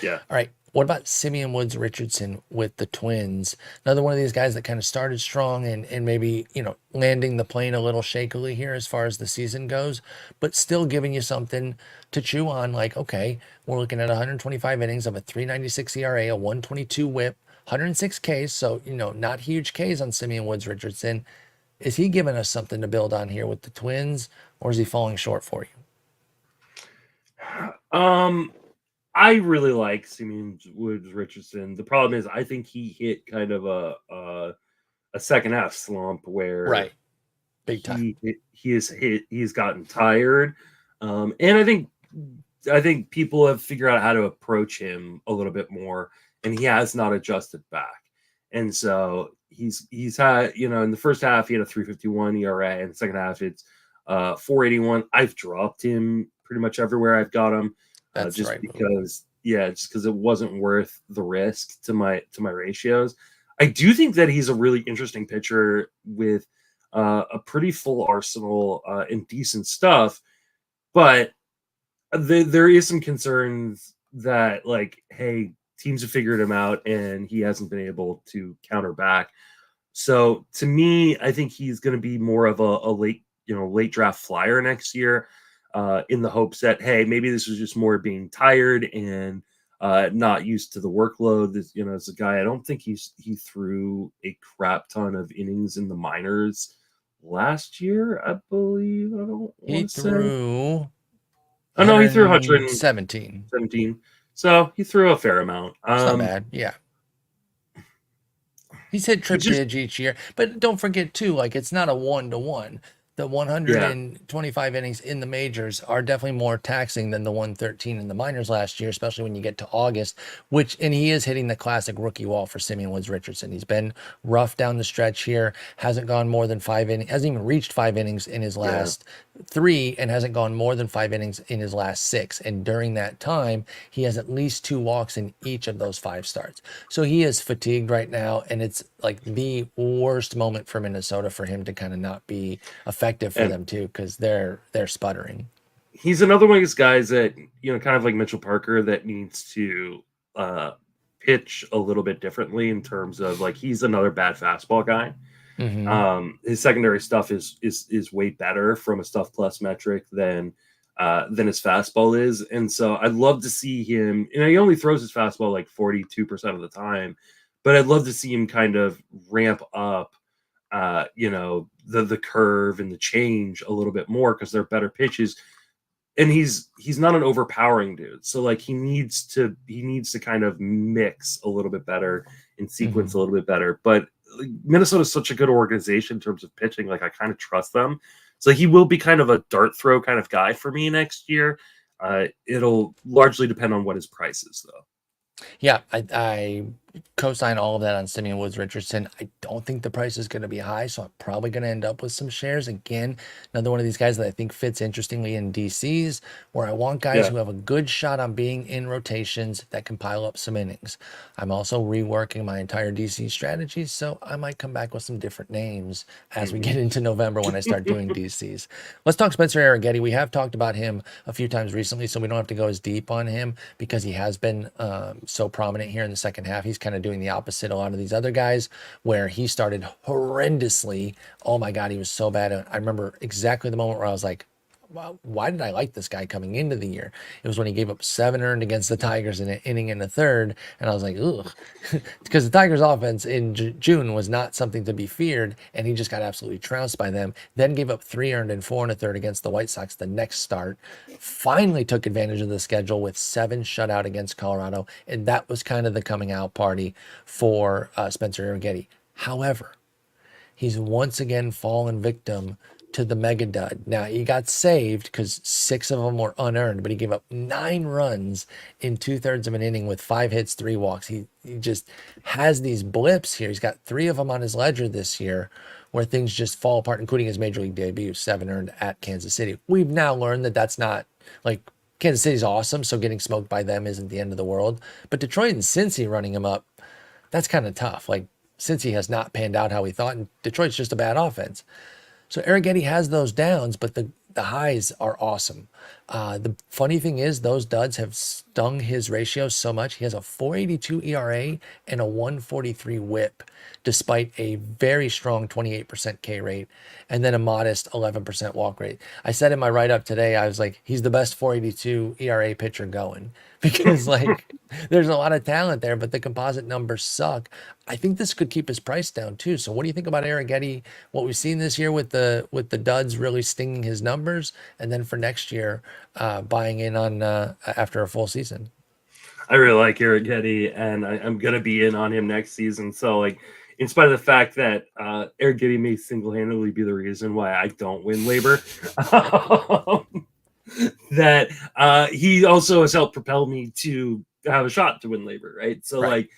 Yeah.
All right. What about Simeon Woods Richardson with the Twins? Another one of these guys that kind of started strong and maybe, landing the plane a little shakily here as far as the season goes, but still giving you something to chew on. Like, okay, we're looking at 125 innings of a 3.96 ERA, a 122 whip, 106 Ks. So, not huge Ks on Simeon Woods Richardson. Is he giving us something to build on here with the Twins, or is he falling short for
you? I really like Simeon Woods Richardson. The problem is I think he hit kind of a second half slump where
big time.
He's gotten tired. And I think people have figured out how to approach him a little bit more, and he has not adjusted back. And so he's had, in the first half he had a 3.51 ERA, and the second half it's 4.81. I've dropped him pretty much everywhere I've got him. Because it wasn't worth the risk to my ratios. I do think that he's a really interesting pitcher with a pretty full arsenal and decent stuff, but there is some concerns that hey, teams have figured him out and he hasn't been able to counter back. So to me, I think he's going to be more of a late draft flyer next year. In the hopes that, hey, maybe this was just more being tired and not used to the workload. This, as a guy, I don't think he threw a crap ton of innings in the minors last year, I believe. I don't
He
want to say.
threw
Oh no, he threw
117.
117. So he threw a fair amount.
It's not bad. Yeah. He's hit triple-digit each year, but don't forget too, like it's not a 1-to-1. The 125 innings in the majors are definitely more taxing than the 113 in the minors last year, especially when you get to August, and he is hitting the classic rookie wall for Simeon Woods Richardson. He's been rough down the stretch here, hasn't gone more than 5 innings, hasn't even reached 5 innings in his last 3, and hasn't gone more than 5 innings in his last 6. And during that time, he has at least 2 walks in each of those 5 starts. So he is fatigued right now, and it's like the worst moment for Minnesota for him to kind of not be effective for them too, because they're sputtering.
He's another one of these guys that, kind of like Mitchell Parker, that needs to pitch a little bit differently in terms of like he's another bad fastball guy. His secondary stuff is way better from a stuff plus metric than his fastball is, and so I'd love to see him. He only throws his fastball like 42% of the time, but I'd love to see him kind of ramp up the curve and the change a little bit more, because they're better pitches, and he's not an overpowering dude, so like he needs to kind of mix a little bit better and sequence a little bit better. But Minnesota is such a good organization in terms of pitching, like I kind of trust them, so he will be kind of a dart throw kind of guy for me next year. It'll largely depend on what his price is, though.
Yeah, I co-sign all of that on Simeon Woods Richardson. I don't think the price is going to be high, so I'm probably going to end up with some shares. Again, another one of these guys that I think fits interestingly in DCs, where I want guys who have a good shot on being in rotations that can pile up some innings. I'm also reworking my entire DC strategy, so I might come back with some different names as we get into November when I start doing DCs. Let's talk Spencer Arrighetti. We have talked about him a few times recently, so we don't have to go as deep on him because he has been so prominent here in the second half. He's kind of doing the opposite a lot of these other guys, where he started horrendously. Oh my God, he was so bad. I remember exactly the moment where I was like, wow, why did I like this guy coming into the year? It was when he gave up 7 earned against the Tigers in an inning in the third, and I was like, ugh, because the Tigers' offense in June was not something to be feared, and he just got absolutely trounced by them. Then gave up 3 earned and 4 1/3 against the White Sox the next start. Finally took advantage of the schedule with 7 shutout against Colorado, and that was kind of the coming out party for Spencer Arrighetti. However, he's once again fallen victim to the mega dud. Now, he got saved because 6 of them were unearned, but he gave up 9 runs in 2/3 of an inning with 5 hits, 3 walks. He just has these blips here. He's got 3 of them on his ledger this year where things just fall apart, including his major league debut, 7 earned at Kansas City. We've now learned that that's not, like, Kansas City's awesome, so getting smoked by them isn't the end of the world. But Detroit and Cincy running him up, that's kind of tough. Like, Cincy has not panned out how he thought, and Detroit's just a bad offense. So Arrighetti has those downs, but the highs are awesome. The funny thing is those duds have stung his ratio so much. He has a 4.82 ERA and a 1.43 WHIP, despite a very strong 28% K rate and then a modest 11% walk rate. I said in my write-up today, I was like, he's the best 4.82 ERA pitcher going, because like there's a lot of talent there, but the composite numbers suck. I think this could keep his price down too. So what do you think about Arrighetti? What we've seen this year with the duds really stinging his numbers, and then for next year, buying in on after a full season.
I really like Arrighetti, and I'm gonna be in on him next season. So like, in spite of the fact that Arrighetti may single-handedly be the reason why I don't win labor, that he also has helped propel me to have a shot to win labor, right? So like,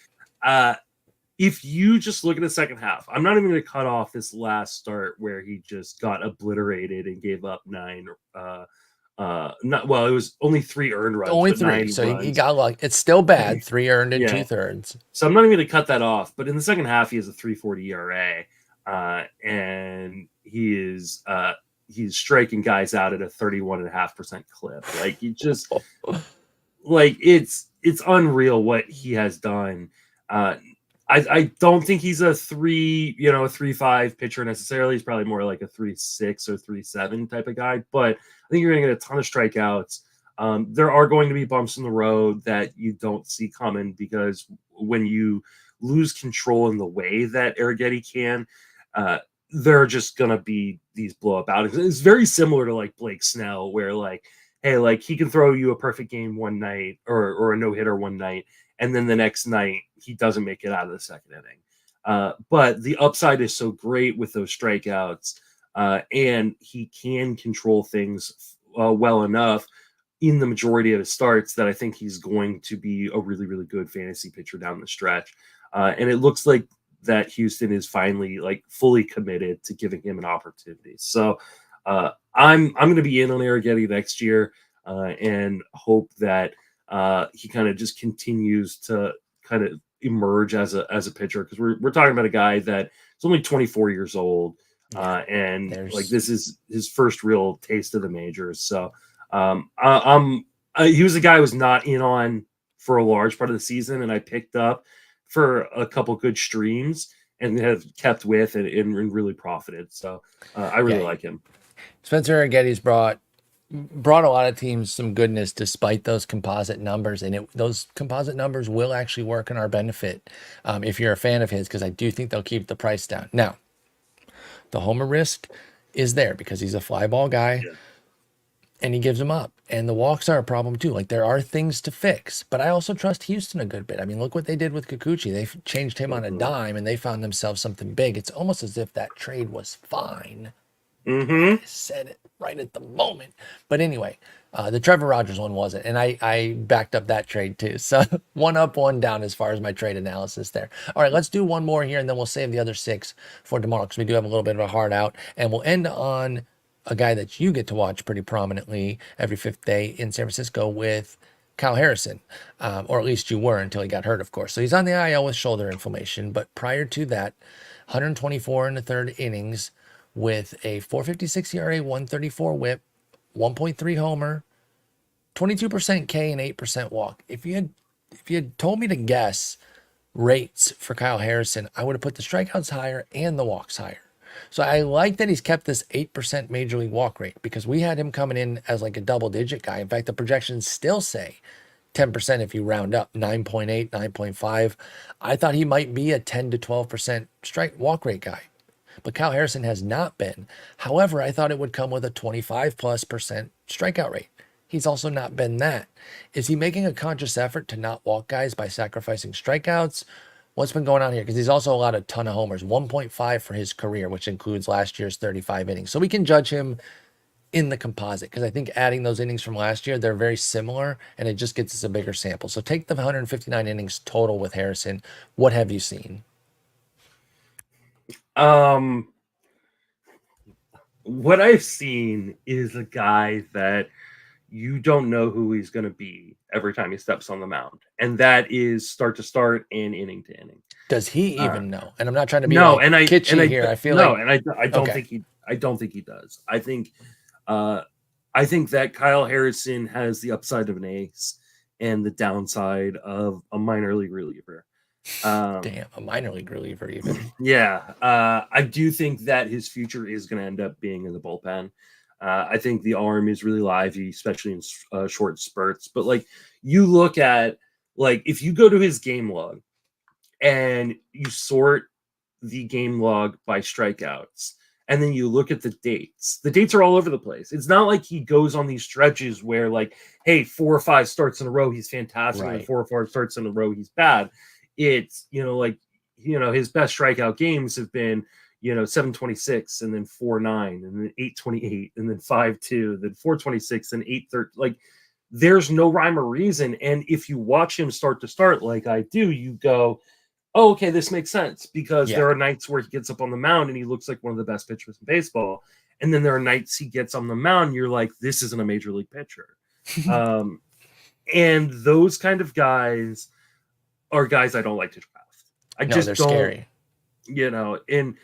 if you just look at the second half, I'm not even going to cut off this last start where he just got obliterated and gave up 9. It was only 3 earned runs.
Only 3, so he got lucky. It's still bad. 3 earned in 2/3.
So I'm not even going to cut that off. But in the second half, he has a 3.40 ERA, and he's striking guys out at a 31.5% clip. Like he just, like it's unreal what he has done. I don't think he's a 3.5 pitcher necessarily. He's probably more like a 3.6 or 3.7 type of guy. But I think you're going to get a ton of strikeouts. There are going to be bumps in the road that you don't see coming, because when you lose control in the way that Arrighetti can, there are just going to be these blow up outings. It's very similar to like Blake Snell, where like, hey, like he can throw you a perfect game one night, or a no hitter one night, and then the next night he doesn't make it out of the second inning. But the upside is so great with those strikeouts, and he can control things well enough in the majority of his starts that I think he's going to be a really, really good fantasy pitcher down the stretch. And it looks like that Houston is finally like fully committed to giving him an opportunity. So I'm going to be in on Arrighetti next year, and hope that he kind of just continues to kind of emerge as a pitcher, because we're talking about a guy that is only 24 years old, and like this is his first real taste of the majors. So he was a guy who was not in on for a large part of the season, and I picked up for a couple good streams and have kept with and really profited. So I really like him.
Spencer Arrighetti's brought a lot of teams some goodness despite those composite numbers, and those composite numbers will actually work in our benefit if you're a fan of his, because I do think they'll keep the price down. Now, the homer risk is there because he's a fly ball guy, and he gives them up. And the walks are a problem too. Like, there are things to fix, but I also trust Houston a good bit. I mean, look what they did with Kikuchi. They changed him on a dime, and they found themselves something big. It's almost as if that trade was fine. I said it right at the moment. But anyway, the Trevor Rogers one wasn't, and I backed up that trade too. So one up, one down as far as my trade analysis there. All right, let's do one more here, and then we'll save the other 6 for tomorrow, because we do have a little bit of a hard out, and we'll end on a guy that you get to watch pretty prominently every 5th day in San Francisco with Kyle Harrison, or at least you were until he got hurt, of course. So he's on the IL with shoulder inflammation, but prior to that, 124 in the 3rd innings with a 4.56 ERA, 134 WHIP, 1.3 homer, 22% K, and 8% walk. If you had told me to guess rates for Kyle Harrison, I would have put the strikeouts higher and the walks higher. So I like that he's kept this 8% major league walk rate, because we had him coming in as like a double-digit guy. In fact, the projections still say 10% if you round up, 9.8, 9.5. I thought he might be a 10 to 12% strike walk rate guy, but Kyle Harrison has not been. However, I thought it would come with a 25+% strikeout rate. He's also not been that. Is he making a conscious effort to not walk guys by sacrificing strikeouts? What's been going on here? Because he's also allowed a ton of homers, 1.5 for his career, which includes last year's 35 innings. So we can judge him in the composite, because I think adding those innings from last year, they're very similar, and it just gets us a bigger sample. So take the 159 innings total with Harrison. What have you seen?
What I've seen is a guy that you don't know who he's going to be every time he steps on the mound, and that is start to start and inning to inning.
Does he even know? And I'm not trying to be
kitschy
here. I feel
no, like and I don't think he does. I think that Kyle Harrison has the upside of an ace and the downside of a minor league reliever.
Damn, a minor league reliever even.
Yeah, I do think that his future is going to end up being in the bullpen. I think the arm is really lively, especially in short spurts. But like, you look at, like, if you go to his game log and you sort the game log by strikeouts, and then you look at the dates are all over the place. It's not like he goes on these stretches where, like, hey, 4 or 5 starts in a row, he's fantastic,
Right.
and 4 or 5 starts in a row, he's bad. It's, his best strikeout games have been, 726 and then 4.9 and then 8.28 and then 5.2, then 4.26 and 8.30. Like, there's no rhyme or reason. And if you watch him start to start like I do, you go, oh, okay, this makes sense, because there are nights where he gets up on the mound and he looks like one of the best pitchers in baseball. And then there are nights he gets on the mound and you're like, this isn't a major league pitcher. And those kind of guys are guys I don't like to draft.
They're scary.
And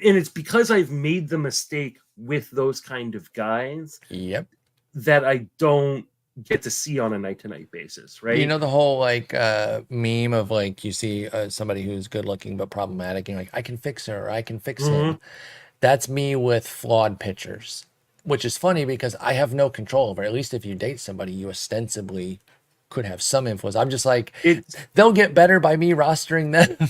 it's because I've made the mistake with those kind of guys.
Yep.
That I don't get to see on a night-to-night basis, right?
The whole meme of, like, you see somebody who's good looking but problematic, and you're like, I can fix her, or I can fix him. That's me with flawed pitchers. which is funny because I have no control over it. At least if you date somebody, you ostensibly could have some influence. I'm just like,
It's
they'll get better by me rostering them.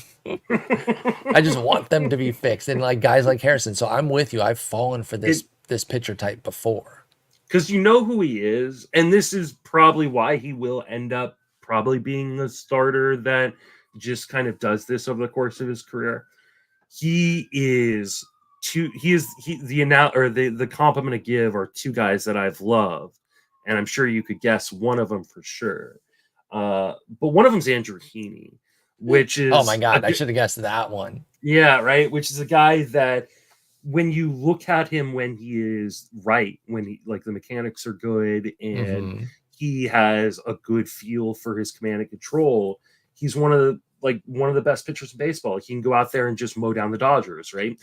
I just want them to be fixed. And like guys like Harrison. So I'm with you. I've fallen for
it
this pitcher type before.
because you know who he is, and this is probably why he will end up probably being the starter that just kind of does this over the course of his career. The comp I'm going to give are two guys that I've loved, and I'm sure you could guess one of them for sure. But one of them's Andrew Heaney, which is
Oh my God. I should have guessed that one.
yeah, right, which is a guy that when you look at him when he is right, when he like the mechanics are good and
Mm-hmm.
he has a good feel for his command and control, he's one of the best pitchers in baseball. He can go out there and just mow down the Dodgers, right?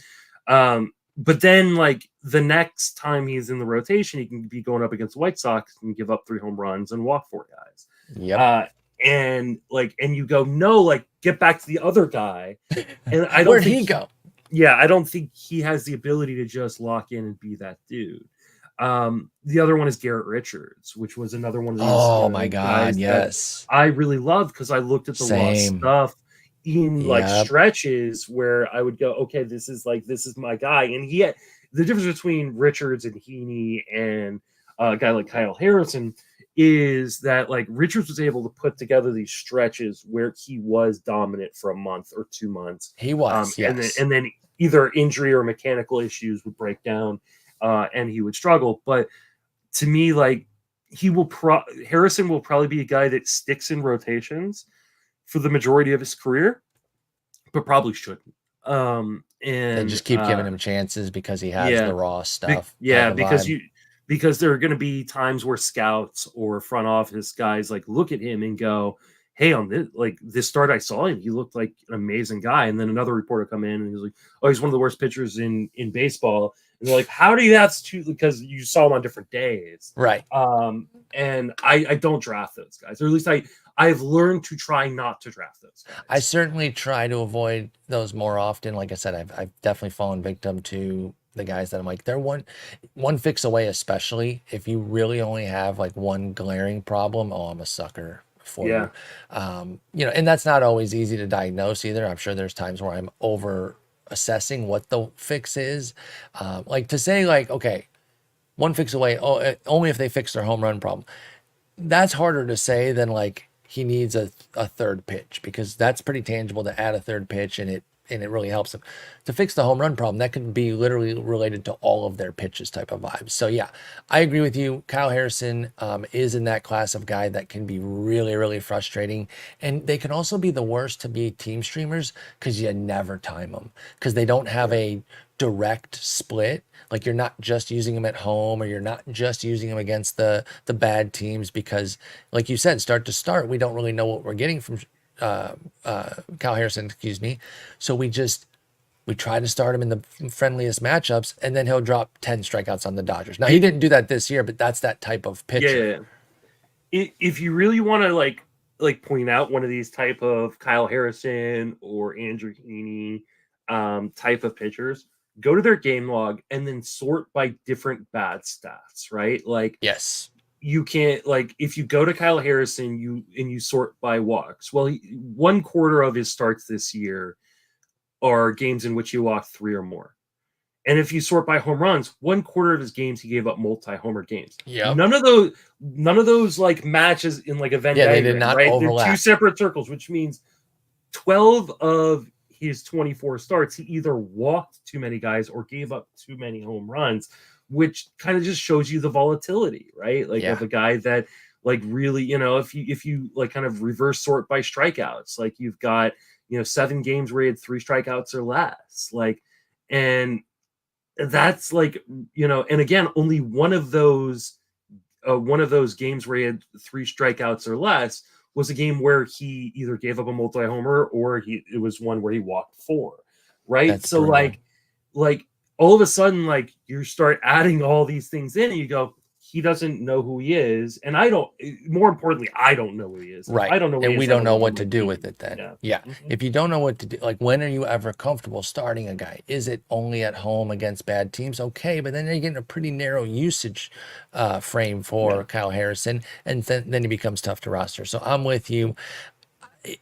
But then like the next time he's in the rotation, he can be going up against the White Sox and give up 3 home runs and walk 4 guys.
Yep.
And you go, no, like get back to the other guy. And I don't
Where'd
think
he go?
yeah, I don't think he has the ability to just lock in and be that dude. The other one is Garrett Richards, which was another one of these
Oh my God.
guys that
Yes.
I really loved because I looked at the raw
Same.
stuff in like
Yep.
stretches where I would go, okay, this is my guy. And he had the difference between Richards and Heaney and a guy like Kyle Harrison is that like Richards was able to put together these stretches where he was dominant for a month or 2 months.
He was. Yes.
And then either injury or mechanical issues would break down and he would struggle. But to me, like Harrison will probably be a guy that sticks in rotations for the majority of his career, but probably shouldn't.
They
And
just keep giving him chances because he has the raw stuff.
because there are going to be times where scouts or front office guys like look at him and go, hey, on this start I saw him, he looked like an amazing guy. And then another reporter come in and he's like, oh, he's one of the worst pitchers in baseball. And they're like, how do you that's two? Because you saw him on different days.
Right.
And I don't draft those guys, or at least I've learned to try not to draft those guys.
I certainly try to avoid those more often. Like I said, I've definitely fallen victim to the guys that I'm like, they're one fix away, especially if you really only have like one glaring problem. Oh, I'm a sucker for you. And that's not always easy to diagnose either. I'm sure there's times where I'm over assessing what the fix is. Like to say like, okay, one fix away, only if they fix their home run problem. That's harder to say than like he needs a third pitch, because that's pretty tangible to add a third pitch and it really helps them. To fix the home run problem, that can be literally related to all of their pitches type of vibes. So yeah, I agree with you. Kyle Harrison is in that class of guy that can be really, really frustrating. And they can also be the worst to be team streamers because you never time them, because they don't have a direct split. Like you're not just using them at home, or you're not just using them against the bad teams, because like you said, start to start, we don't really know what we're getting from Kyle Harrison, excuse me. So we try to start him in the friendliest matchups, and then he'll drop 10 strikeouts on the Dodgers. Now he didn't do that this year, but that's that type of pitcher.
Yeah. If you really want to like point out one of these type of Kyle Harrison or Andrew Heaney type of pitchers, go to their game log and then sort by different bad stats, right? Like
Yes.
you can't, like if you go to Kyle Harrison you sort by walks. Well, 1/4 of his starts this year are games in which he walked 3 or more. And if you sort by home runs, 1/4 of his games he gave up multi-homer games.
Yeah.
None of those like matches in like a Venn
Yeah,
diagram,
they did not
right?
overlap.
They're 2 separate circles, which means 12 of his 24 starts, he either walked too many guys or gave up too many home runs, which kind of just shows you the volatility, right? Like of a guy that like really, if you like kind of reverse sort by strikeouts, like you've got, 7 games where he had 3 strikeouts or less, like, and that's like, and again, only one of those games where he had 3 strikeouts or less was a game where he either gave up a multi-homer or it was one where he walked 4, right?
That's
so
brutal.
like all of a sudden, like you start adding all these things in and you go, he doesn't know who he is, and I don't. More importantly, I don't know who he is. If
Right.
I don't know who
And
he
we
is, I
don't know
want him
what
on
to
my
do
team.
with it then.
Yeah.
Yeah.
Mhm.
If you don't know what to do, like when are you ever comfortable starting a guy? Is it only at home against bad teams? Okay, but then you're getting a pretty narrow usage frame for
Yeah.
Kyle Harrison, and then he becomes tough to roster. So I'm with you.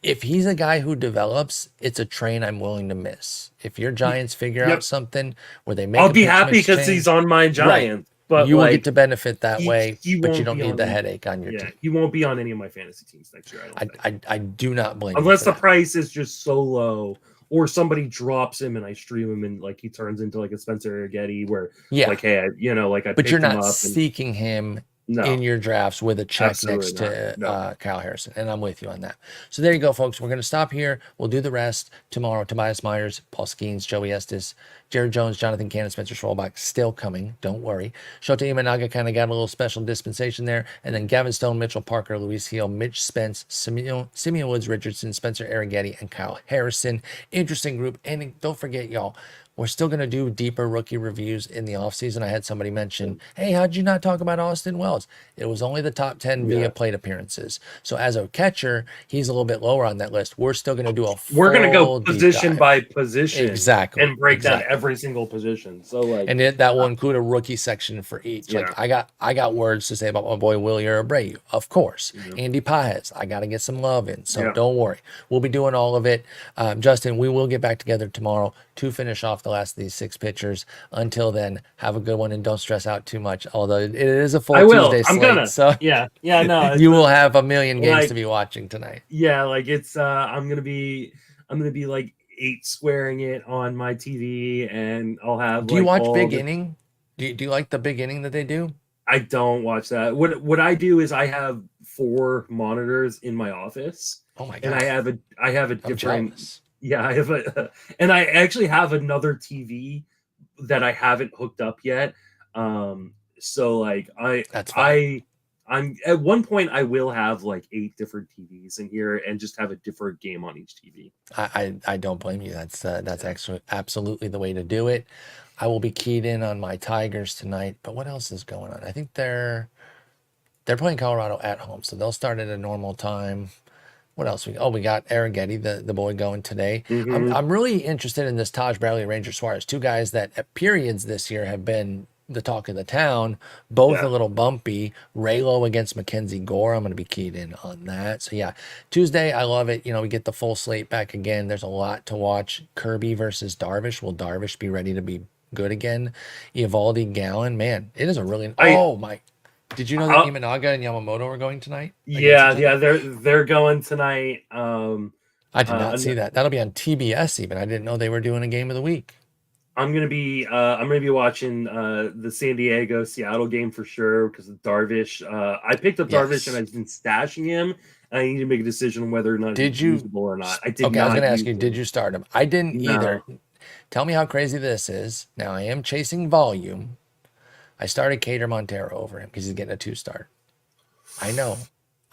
If he's a guy who develops, it's a train I'm willing to miss. If your Giants figure out
Yep.
something where they make
I'll
a
be
pitch
happy
mix
because he's
change,
on my
right,
Giants, but
you will get
like
to benefit that way,
he
but you
won't
don't
be
need
on.
the headache on your
Yeah,
team.
he won't be on any of my fantasy teams next year. I don't think.
I do not blame you
Unless
for
the
that.
price is just so low, or somebody drops him and I stream him and like he turns into like a Spencer Arrighetti, where
Yeah,
like hey, like I
but you're
picked him
not
up and
seeking him in
no,
your drafts with a check
absolutely
next
not.
to
No,
Kyle Harrison. And I'm with you on that. So there you go, folks. We're going to stop here. We'll do the rest tomorrow. Tobias Myers, Paul Skenes, Joey Estes, Jared Jones, Jonathan Cannon, Spencer Schwellenbach still coming. Don't worry. Shota Imanaga kind of got a little special dispensation there. And then Gavin Stone, Mitchell Parker, Luis Heel, Mitch Spence, Simeon Woods, Richardson, Spencer Arrighetti, and Kyle Harrison. Interesting group. And don't forget, y'all, we're still going to do deeper rookie reviews in the offseason. I had somebody mention, hey, how'd you not talk about Austin Wells? It was only the top 10 via
yeah,
plate appearances. So as a catcher, he's a little bit lower on that list. We're still going to do a
we're gonna go
full deep
position
dive.
by position
Exactly.
and break down
Exactly.
every single position. So like,
And that will include a rookie section for each.
yeah,
Like I got words to say about my boy Willie Abreu, of course.
yeah,
Andy Paez, I got to get some love in. So
yeah.
don't worry, we'll be doing all of it. Justin, we will get back together tomorrow to finish off the last of these 6 pitchers. Until then, have a good one and don't stress out too much. Although it is a full
I will.
Tuesday
I'm
slate,
gonna.
so
Yeah, yeah. No,
you will have a million games
like
to be watching tonight.
yeah, like it's I'm gonna be like 8 squaring it on my TV, and I'll have
Do you
like
watch
all
Big
the.
Inning? Do you like the Big Inning that they do?
I don't watch that. What I do is I have 4 monitors in my office,
Oh my
and
god,
I have a
I'm
different.
jealous.
Yeah, I have and I actually have another TV that I haven't hooked up yet. So like
That's fine.
I'm at one point I will have like 8 different TVs in here and just have a different game on each TV.
I don't blame you. That's actually absolutely the way to do it. I will be keyed in on my Tigers tonight, but what else is going on? I think they're playing Colorado at home, so they'll start at a normal time. What else we got Arrighetti, the boy, going today.
Mm-hmm.
I'm really interested in this Taj Bradley, Ranger Suarez, 2 guys that at periods this year have been the talk of the town, both a
Yeah.
little bumpy. Raylo against Mackenzie Gore, I'm going to be keyed in on that. So yeah, Tuesday, I love it. We get the full slate back again. There's a lot to watch. Kirby versus Darvish. Will Darvish be ready to be good again? Evaldi, Gallen, man, it is a really. Oh my! Did you know that
I'll,
Imanaga and Yamamoto are going tonight against
yeah,
each other?
yeah, they're going tonight.
I did not see that. That'll be on TBS even. I didn't know they were doing a game of the week.
I'm gonna be watching the San Diego Seattle game for sure because of Darvish. I picked up Darvish and
Yes.
I've been stashing him. And I need to make a decision on whether or not
Did
he's
you?
usable or not. I did
Okay, I was going
not
to ask
use
you,
him.
did you start him? I didn't either.
No.
Tell me how crazy this is. Now, I am chasing volume. I started Cater Montero over him because he's getting a 2-star. I know.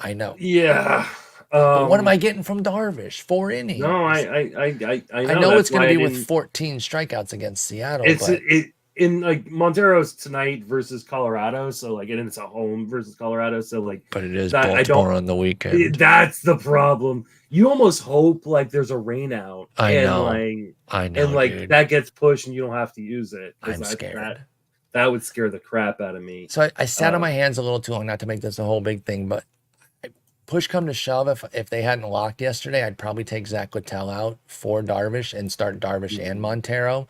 I know.
Yeah.
But what am I getting from Darvish? 4
No,
innings.
I
I
know.
know
That's
it's going
why
to
I
be with
didn't.
14 strikeouts against Seattle,
It's
but
in like Montero's tonight versus Colorado, so like, and it's a home versus Colorado, so like
it is
that I don't.
Baltimore on the weekend.
That's the problem. You almost hope like there's a rain out
I
and
know.
like
I know, dude.
that gets pushed and you don't have to use it.
I'm scared.
That would scare the crap out of me.
So I sat on my hands a little too long, not to make this a whole big thing, but push come to shove, if they hadn't locked yesterday, I'd probably take Zach Littell out for Darvish and start Darvish and Montero.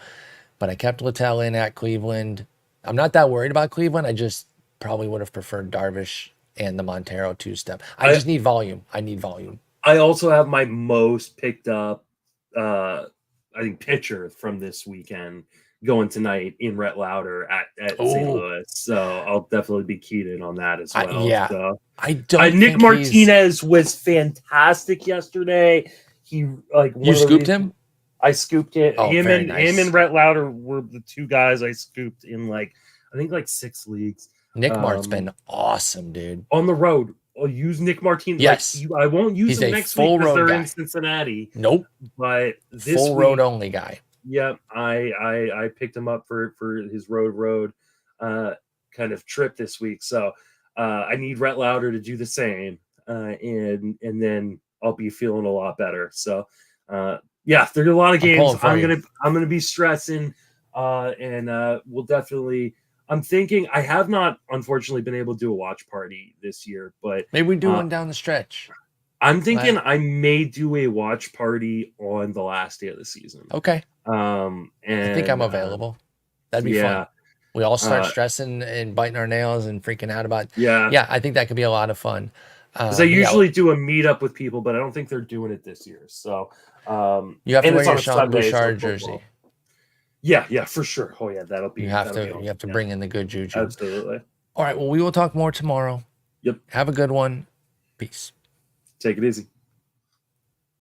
But I kept Littell in at Cleveland. I'm not that worried about Cleveland. I just probably would have preferred Darvish and the Montero 2-step. I just need volume. I need volume.
I also have my most picked up, I think, pitcher from this weekend going tonight in Rhett Lauder at St. Louis. So I'll definitely be keyed in on that as well.
Yeah.
So
I don't
Nick
think
Martinez was fantastic yesterday. He like
You scooped him?
I scooped it.
Oh,
him
nice.
and Rhett Lauder were the 2 guys I scooped in like I think like 6 leagues.
Nick Mart's been awesome, dude.
On the road. I'll use Nick Martinez.
Yes.
Like, I won't use him next week because they're in Cincinnati.
Nope.
But this
full
week,
road only guy.
Yep. I picked him up for his road. kind of trip this week. So I need Rhett Lauder to do the same, and then I'll be feeling a lot better. So yeah, there are a lot of games I'm gonna be stressing, and we'll definitely. I'm thinking I have not, unfortunately, been able to do a watch party this year, but
maybe we do one down the stretch.
I'm thinking I may do a watch party on the last day of the season.
Okay.
And
I think I'm available. That'd be fun. We all start stressing and biting our nails and freaking out about. Yeah, I think that could be a lot of fun.
Because I usually do a meetup with people, but I don't think they're doing it this year. So
you have to wear your Sean Bouchard jersey.
Yeah, for sure. Oh yeah, that'll be.
You have to bring in the good juju.
Absolutely.
All right. Well, we will talk more tomorrow.
Yep.
Have a good one. Peace.
Take it easy.